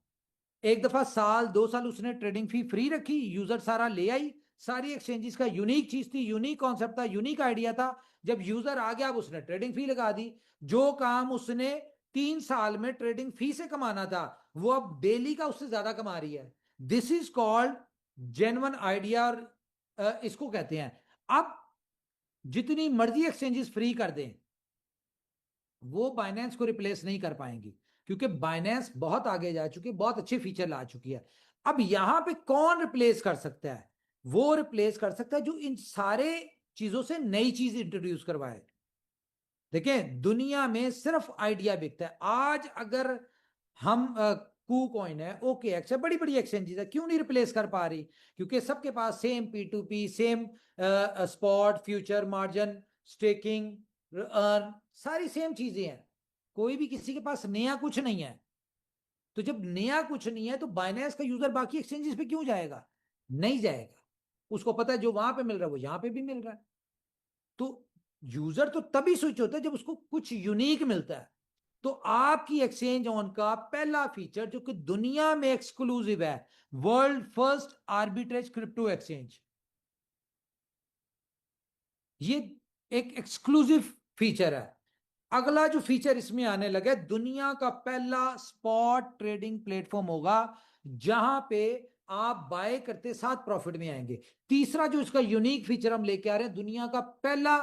एक दफा साल 2 साल उसने ट्रेडिंग फी फ्री रखी, यूजर सारा ले आई। सारी एक्सचेंजेस का यूनिक चीज थी, यूनिक कॉन्सेप्ट था, यूनिक आइडिया था। जब यूजर आ गया, अब उसने ट्रेडिंग फी लगा दी। जो काम उसने 3 साल में ट्रेडिंग फी से कमाना था, वो अब डेली का उससे ज्यादा कमा रही है। This is called genuine idea, और इसको कहते हैं। अब जितनी मर्जी एक्सचेंजेस फ्री कर दें, वो बाइनेंस को रिप्लेस नहीं कर पाएंगी, क्योंकि बाइनेंस बहुत आगे जा चुकी है, बहुत अच्छे फीचर ला चुकी है। अब यहां पे कौन रिप्लेस कर सकता है? वो रिप्लेस कर सकता है जो इन सारे चीजों से नई चीज इंट्रोड्यूस करवाए। देखें, दुनिया में सिर्फ आइडिया बिकता है। आज अगर हम कू कॉइन है, ओके एक्स है, बड़ी बड़ी एक्सचेंजेस है, क्यों नहीं रिप्लेस कर पा रही? क्योंकि सबके पास same P2P, same spot, future, margin, staking, earn, सारी सेम चीजें हैं। कोई भी किसी के पास नया कुछ नहीं है। तो जब नया कुछ नहीं है, तो बाइनेंस का यूजर बाकी एक्सचेंजेस पे क्यों जाएगा? नहीं जाएगा। उसको पता है जो वहां पे मिल रहा है वो यहां पे भी मिल रहा है। तो यूजर तो तभी स्विच होता है जब उसको कुछ यूनिक मिलता है। तो आपकी एक्सचेंज ऑन का पहला फीचर, जो कि दुनिया में एक्सक्लूसिव है, world first arbitrage crypto exchange, ये एक एक्सक्लूसिव फीचर है। अगला जो फीचर इसमें आने लगा, दुनिया का पहला स्पॉट ट्रेडिंग प्लेटफॉर्म होगा, जहां पे आप बाय करते साथ प्रॉफिट में आएंगे। तीसरा जो इसका यूनिक फीचर हम लेके आ रहे हैं, दुनिया का पहला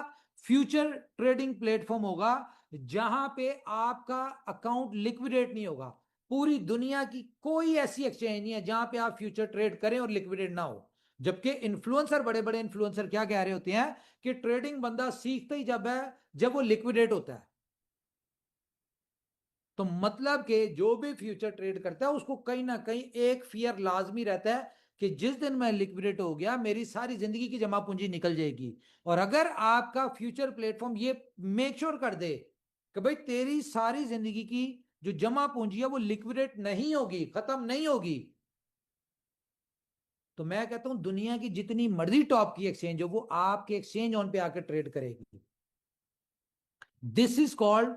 फ्यूचर ट्रेडिंग प्लेटफॉर्म होगा, जहां पे आपका अकाउंट लिक्विडेट नहीं होगा। पूरी दुनिया की कोई ऐसी एक्सचेंज नहीं है जहां पे आप फ्यूचर ट्रेड करें और लिक्विडेट ना हो। जबकि इन्फ्लुएंसर, बड़े बड़े इन्फ्लुएंसर क्या कह रहे होते हैं कि ट्रेडिंग बंदा सीखता ही जब है जब वो लिक्विडेट होता है। तो मतलब कि जो भी फ्यूचर ट्रेड करता है, उसको कहीं ना कहीं एक फियर लाजमी रहता है कि जिस दिन मैं लिक्विडेट हो गया मेरी सारी जिंदगी की जमा पूंजी निकल जाएगी। और अगर आपका फ्यूचर प्लेटफॉर्म ये मेक श्योर कर दे कि भाई तेरी सारी जिंदगी की जो जमा पूंजी है वो लिक्विडेट नहीं होगी, खत्म नहीं होगी, तो मैं कहता हूं दुनिया की जितनी मर्जी टॉप की एक्सचेंज हो वो आपके एक्सचेंज ऑन पे आकर ट्रेड करेगी। This is called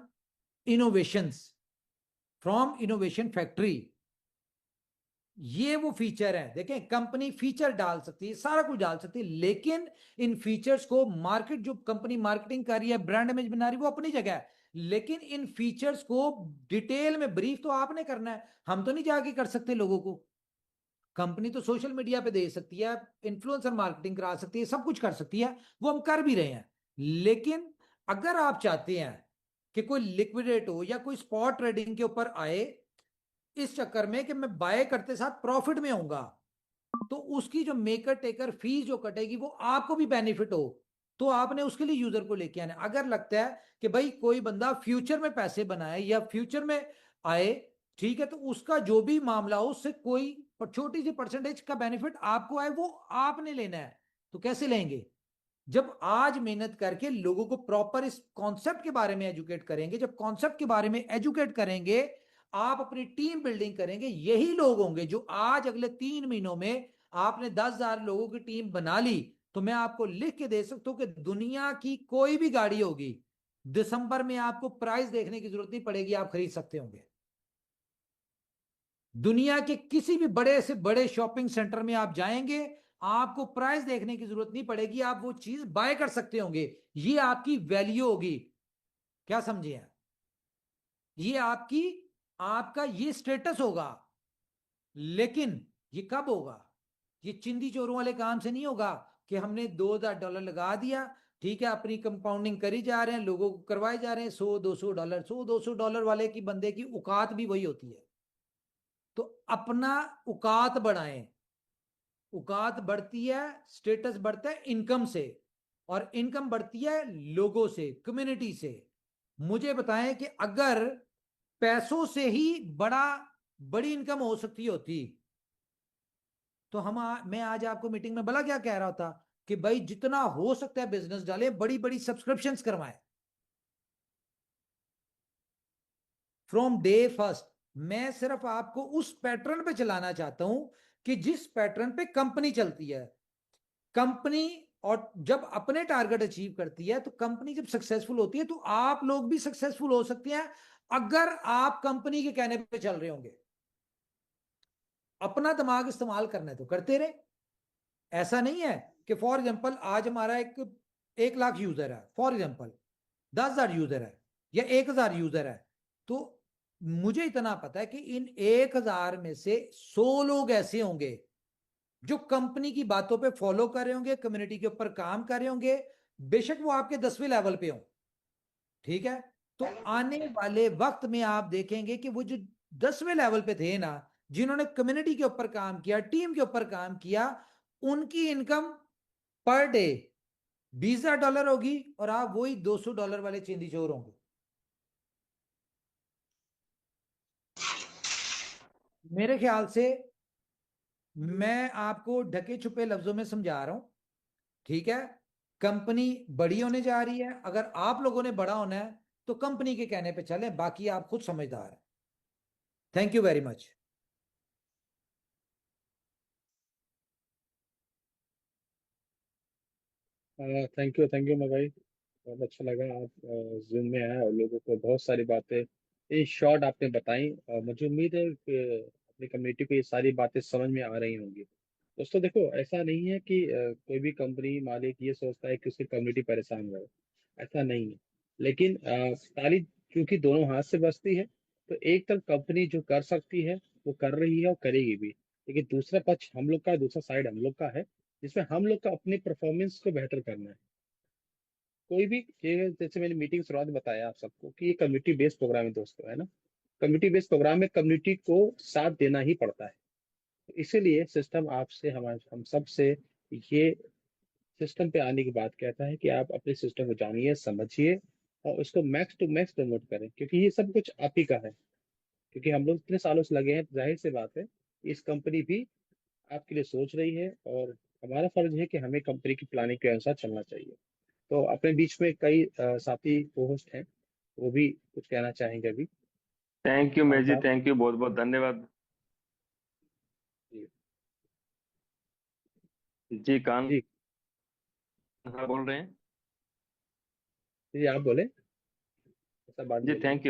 innovations from innovation factory. ये वो फीचर है, देखें कंपनी फीचर डाल सकती है, सारा कुछ डाल सकती है, लेकिन इन फीचर्स को मार्केट, जो कंपनी मार्केटिंग कर रही है, ब्रांड इमेज बना रही है, वो अपनी जगह है, लेकिन इन फीचर्स को डिटेल में ब्रीफ तो आपने करना है। हम तो नहीं जाके कर सकते लोगों को। कंपनी तो सोशल मीडिया पे दे सकती है, इन्फ्लुएंसर मार्केटिंग करा सकती है, सब कुछ कर सकती है, वो हम कर भी रहे हैं। लेकिन अगर आप चाहते हैं कि कोई लिक्विडेट हो या कोई स्पॉट ट्रेडिंग के ऊपर आए इस चक्कर में कि मैं बाय करते साथ प्रॉफिट में आऊंगा, तो उसकी जो मेकर टेकर फीस जो कटेगी वो आपको भी बेनिफिट हो, तो आपने उसके लिए यूजर को लेके आना। अगर लगता है कि भाई कोई बंदा फ्यूचर में पैसे बनाए या फ्यूचर में आए, ठीक है, तो उसका जो भी मामला हो उससे कोई छोटी सी परसेंटेज का बेनिफिट आपको आए, वो आपने लेना है। तो कैसे लेंगे? जब आज मेहनत करके लोगों को प्रॉपर इस कॉन्सेप्ट के बारे में एजुकेट करेंगे, जब कॉन्सेप्ट के बारे में एजुकेट करेंगे, आप अपनी टीम बिल्डिंग करेंगे, यही लोग होंगे जो आज अगले 3 महीनों में आपने 10,000 लोगों की टीम बना ली, तो मैं आपको लिख के दे सकता हूं कि दुनिया की कोई भी गाड़ी होगी, दिसंबर में आपको प्राइस देखने की जरूरत नहीं पड़ेगी, आप खरीद सकते होंगे। दुनिया के किसी भी बड़े से बड़े शॉपिंग सेंटर में आप जाएंगे, आपको प्राइस देखने की जरूरत नहीं पड़ेगी, आप वो चीज बाय कर सकते होंगे। ये आपकी वैल्यू होगी। क्या समझे आप? ये आपकी, आपका ये स्टेटस होगा। लेकिन ये कब होगा? ये चिंदी चोरों वाले काम से नहीं होगा कि हमने $2,000 लगा दिया, ठीक है, अपनी कंपाउंडिंग करी जा रहे हैं, लोगों को करवाए जा रहे हैं, $100-200, $100-200 वाले की बंदे की औकात भी वही होती है। तो अपना औकात बढ़ाएं। औकात बढ़ती है, स्टेटस बढ़ता है इनकम से, और इनकम बढ़ती है लोगों से, कम्युनिटी से। मुझे बताएं कि अगर पैसों से ही बड़ी इनकम हो सकती होती, तो मैं आज आपको मीटिंग में भला क्या कह रहा था कि भाई जितना हो सकता है बिजनेस डालें, बड़ी बड़ी सब्सक्रिप्शंस करवाएं फ्रॉम डे फर्स्ट। मैं सिर्फ आपको उस पैटर्न पे चलाना चाहता हूं कि जिस पैटर्न पे कंपनी चलती है। कंपनी और जब अपने टारगेट अचीव करती है, तो कंपनी जब सक्सेसफुल होती है, तो आप लोग भी सक्सेसफुल हो सकते हैं अगर आप कंपनी के कहने पे चल रहे होंगे। अपना दिमाग इस्तेमाल करना है तो करते रहे। ऐसा नहीं है कि फॉर एग्जांपल आज हमारा 1 लाख यूजर है, फॉर एग्जांपल 10,000 यूजर है या 1,000 यूजर है, तो मुझे इतना पता है कि इन 1,000 में से 100 लोग ऐसे होंगे जो कंपनी की बातों पे फॉलो कर रहे होंगे, कम्युनिटी के ऊपर काम कर रहे होंगे, बेशक वो आपके 10वें लेवल पे हो, ठीक है। तो आने वाले वक्त में आप देखेंगे कि वो जो 10वें लेवल पे थे ना, जिन्होंने कम्युनिटी के ऊपर काम किया, टीम के ऊपर काम किया, उनकी इनकम पर डे $20,000 होगी, और आप वही $200 वाले चिंदी चोर होंगे। मेरे ख्याल से मैं आपको ढके छुपे लफ्जों में समझा रहा हूं, ठीक है। कंपनी बड़ी होने जा रही है, अगर आप लोगों ने बड़ा होना है तो कंपनी के कहने पे चलें, बाकी आप खुद समझदार हैं। Thank you very much. Thank you मैं भाई, बहुत अच्छा लगा आप जूम में आए और लोगों को बहुत सारी बातें इन शॉर्ट आपने बताई। मुझे उम्मीद है कि अपनी कम्युनिटी को ये सारी बातें समझ में आ रही होंगी। दोस्तों देखो, ऐसा नहीं है कि कोई भी कंपनी मालिक ये सोचता है कि उसकी कम्युनिटी परेशान रहे, ऐसा नहीं है। लेकिन ताली क्योंकि दोनों हाथ से बजती है, तो एक तरफ कंपनी जो कर सकती है वो कर रही है और करेगी भी, लेकिन दूसरा पक्ष हम लोग का, दूसरा साइड हम लोग का है, जिसमें हम लोग का अपनी परफॉर्मेंस को बेहतर करना है। कोई भी जैसे मैंने मीटिंग शुरुआत में बताया आप सबको कि ये कम्युनिटी बेस्ड प्रोग्राम है दोस्तों, है ना। कम्युनिटी बेस्ड प्रोग्राम में कम्युनिटी को साथ देना ही पड़ता है। तो इसीलिए सिस्टम आपसे, हम सब से ये सिस्टम पे आने की बात कहता है कि आप अपने सिस्टम को जानिए, समझिए और उसको मैक्स टू मैक्स प्रमोट करें, क्योंकि ये सब कुछ आप ही का है। क्योंकि हम लोग इतने सालों से लगे हैं, जाहिर सी बात है इस कंपनी भी आपके लिए सोच रही है, और हमारा फर्ज है कि हमें कंपनी की प्लानिंग के अनुसार चलना चाहिए। तो अपने बीच में कई साथी को-होस्ट हैं, वो भी कुछ कहना चाहेंगे अभी। थैंक यू खान मेज जी, साहब। थैंक यू, बहुत बहुत धन्यवाद जी। जी। कान जी। हाँ, बोल रहे हैं जी, आप बोले, ऐसा बात जी। बोलिए। थैंक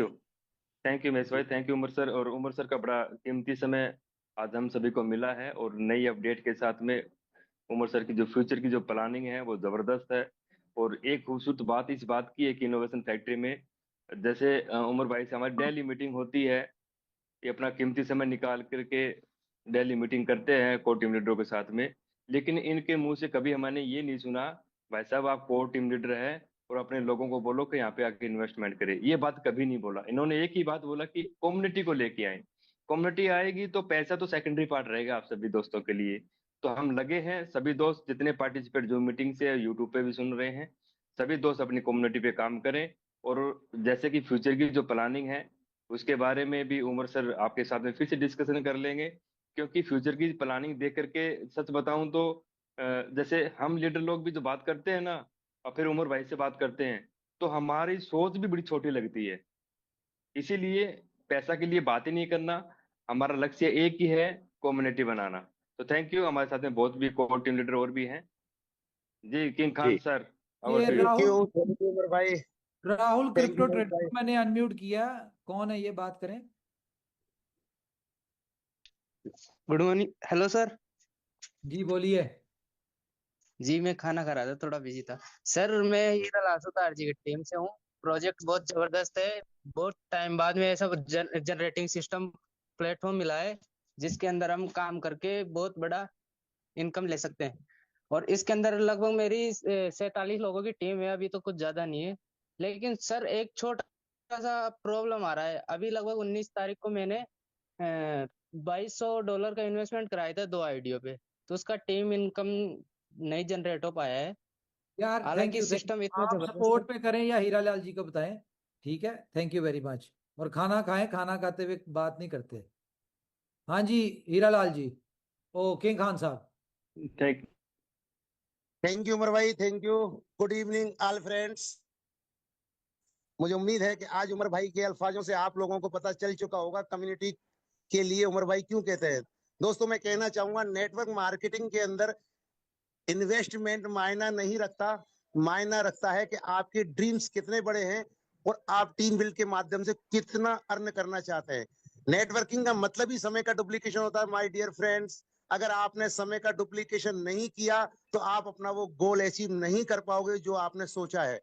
यू मेज भाई, जी। Thank you Umar sir. और उमर सर का बड़ा कीमती समय आज हम सभी को मिला है, और नई अपडेट के साथ में उमर सर की जो फ्यूचर की जो प्लानिंग है वो जबरदस्त है। और एक खूबसूरत बात इस बात की है कि इनोवेशन फैक्ट्री में जैसे उमर भाई से हमारी डेली मीटिंग होती है, ये अपना कीमती समय निकाल करके डेली मीटिंग करते हैं कोर टीम लीडरों के साथ में। लेकिन इनके मुंह से कभी हमने ये नहीं सुना, भाई साहब आप कोर टीम लीडर है और अपने लोगों को बोलो कि यहाँ पे आके इन्वेस्टमेंट करें। ये बात कभी नहीं बोला इन्होंने। एक ही बात बोला कि कम्युनिटी को लेके आए। कम्युनिटी आएगी तो पैसा तो सेकेंडरी पार्ट रहेगा आप सभी दोस्तों के लिए। तो हम लगे हैं, सभी दोस्त जितने पार्टिसिपेट जो मीटिंग से यूट्यूब पे भी सुन रहे हैं, सभी दोस्त अपनी कम्युनिटी पे काम करें। और जैसे कि फ्यूचर की जो प्लानिंग है उसके बारे में भी उमर सर आपके साथ में फिर से डिस्कशन कर लेंगे। क्योंकि फ्यूचर की प्लानिंग देख करके सच बताऊं तो जैसे हम लीडर लोग भी जो बात करते हैं ना, और फिर उमर भाई से बात करते हैं, तो हमारी सोच भी बड़ी छोटी लगती है। इसीलिए पैसा के लिए बात ही नहीं करना, हमारा लक्ष्य एक ही है, कम्युनिटी बनाना। तो थैंक यू, हमारे साथ में बहुत भी कोर टीम लीडर और भी हैं। जी किंग खान जी। सर, ओवर ये टू यू। राहुल उमर भाई। Rahul thank crypto you Mahesh trader भाई। को मैंने अनम्यूट किया। कौन है ये, बात करें। Good morning. Hello sir. जी बोलिए। जी मैं खाना खा रहा था, थोड़ा बिजी था। सर मैं हीरा लासोदार जी की टीम से हूँ। प्रोजेक्ट बहुत जबरदस्त है। बहुत टाइम बाद में ऐसा जनरेटिंग सिस्टम प्लेटफॉर्म मिला है जिसके अंदर हम काम करके बहुत बड़ा इनकम ले सकते हैं। और इसके अंदर लगभग मेरी 47 लोगों की टीम है, अभी तो कुछ ज्यादा नहीं है। लेकिन सर एक छोटा सा प्रॉब्लम आ रहा है। अभी लगभग 19 तारीख को मैंने $2200 का इन्वेस्टमेंट कराया था 2 आईडियो पे। तो उसका टीम इनकम नहीं जनरेट हो पाया है। यार थैंक हालांकि यू, थैंक सिस्टम यू। इतना आप जबरदस्त है। सपोर्ट पे करें या हीरा लाल जी को बताएं। ठीक है, थैंक यू वेरी मच। और खाना खाएं, खाना खाते हुए बात नहीं करते। हाँ जी, हीरा लाल जी। ओ किंग खान साहब। थैंक थैंक यू उमर भाई, thank you. Good evening all friends. मुझे उम्मीद है कि आज उमर भाई के अल्फाजों से आप लोगों को पता चल चुका होगा कम्युनिटी के लिए उमर भाई क्यों कहते हैं। दोस्तों मैं कहना चाहूंगा, नेटवर्क मार्केटिंग के अंदर इन्वेस्टमेंट मायना नहीं रखता, मायना रखता है कि आपके ड्रीम्स कितने बड़े हैं और आप टीम बिल्ड के माध्यम से कितना अर्न करना चाहते हैं। नेटवर्किंग का मतलब ही समय का डुप्लीकेशन होता है माय डियर फ्रेंड्स। अगर आपने समय का डुप्लीकेशन नहीं किया तो आप अपना वो गोल अचीव नहीं कर पाओगे जो आपने सोचा है।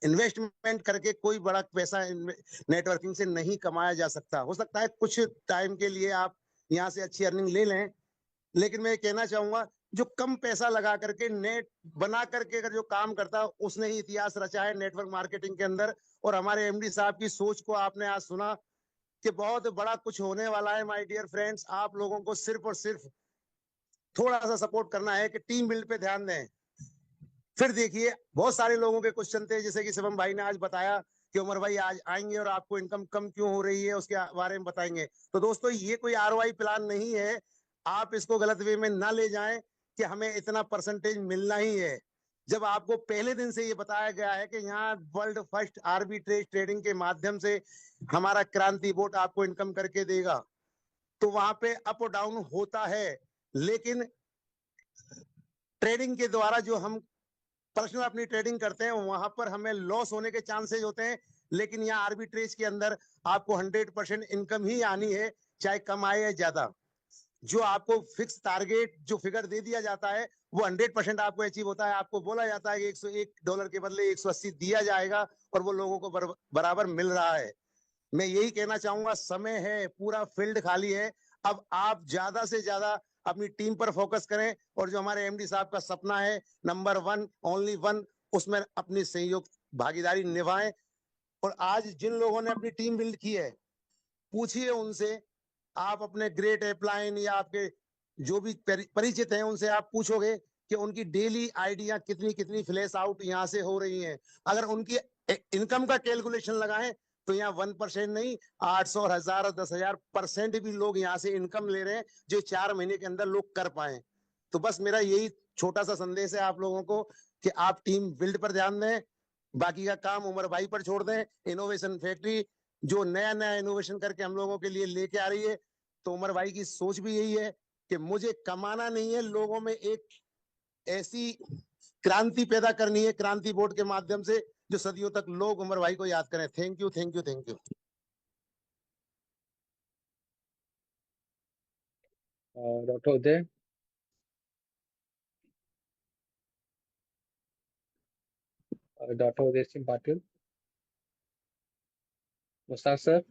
इन्वेस्टमेंट करके कोई बड़ा पैसा नेटवर्किंग से नहीं कमाया जा सकता। हो सकता है कुछ टाइम के लिए आप यहाँ से अच्छी अर्निंग ले लें, लेकिन मैं कहना चाहूंगा जो कम पैसा लगा करके नेट बना करके अगर जो काम करता है उसने ही इतिहास रचा है नेटवर्क मार्केटिंग के अंदर। और हमारे एमडी साहब की सोच को आपने आज सुना कि बहुत बड़ा कुछ होने वाला है। माय डियर फ्रेंड्स, आप लोगों को सिर्फ और सिर्फ थोड़ा सा सपोर्ट करना है कि टीम बिल्ड पे ध्यान दें। फिर देखिए, बहुत सारे लोगों के क्वेश्चन थे, जैसे कि शिवम भाई ने आज बताया कि उमर भाई आज आएंगे और आपको इनकम कम क्यों हो रही है उसके बारे में बताएंगे। तो दोस्तों ये कोई आरओआई प्लान नहीं है, आप इसको गलत वे में ना ले जाएं कि हमें इतना परसेंटेज मिलना ही है। जब आपको पहले दिन से ये बताया गया है कि यहाँ वर्ल्ड फर्स्ट आर्बिट्रेज ट्रेडिंग के माध्यम से हमारा क्रांति बोट आपको इनकम करके देगा, तो वहां पे अप और डाउन होता है। लेकिन ट्रेडिंग के द्वारा जो हम पर्सनल अपनी ट्रेडिंग करते हैं वहां पर हमें लॉस होने के चांसेस होते हैं। लेकिन यहाँ आर्बिट्रेज के अंदर आपको 100% इनकम ही आनी है, चाहे कम आए या ज्यादा। जो आपको फिक्स टारगेट जो फिगर दे दिया जाता है वो 100% आपको अचीव होता है। आपको बोला जाता है कि $101 के बदले 180 दिया जाएगा और वो लोगों को बराबर मिल रहा है। मैं यही कहना चाहूंगा, समय है, पूरा फील्ड खाली है। अब आप ज्यादा से ज्यादा अपनी टीम पर फोकस करें और जो हमारे एमडी साहब का सपना है नंबर 1 ओनली 1, उसमें अपनी सहयोग भागीदारी निभाएं। और आज जिन लोगों ने अपनी टीम बिल्ड की है पूछिए उनसे, आप अपने ग्रेट अपलाइन या आपके जो भी परिचित हैं उनसे आप पूछोगे कि उनकी डेली आइडिया कितनी कितनी फ्लैश आउट यहाँ से हो रही हैं। अगर उनकी इनकम का कैलकुलेशन लगाएं तो यहाँ 1% नहीं 800 और 1000 और 10,000% भी लोग यहाँ से इनकम ले रहे हैं, जो 4 महीने के अंदर लोग कर पाए। तो बस मेरा यही छोटा सा संदेश है आप लोगों को कि आप टीम बिल्ड पर ध्यान दें, बाकी का काम उमर भाई पर छोड़ दें। इनोवेशन फैक्ट्री जो नया नया इनोवेशन करके हम लोगों के लिए लेके आ रही है, तो उमर भाई की सोच भी यही है कि मुझे कमाना नहीं है, लोगों में एक ऐसी क्रांति पैदा करनी है, क्रांति बोर्ड के माध्यम से, जो सदियों तक लोग उमर भाई को याद करें। Thank you, thank you, thank you. Doctor Uday. Doctor Uday Singh Patil. Mustaq sir.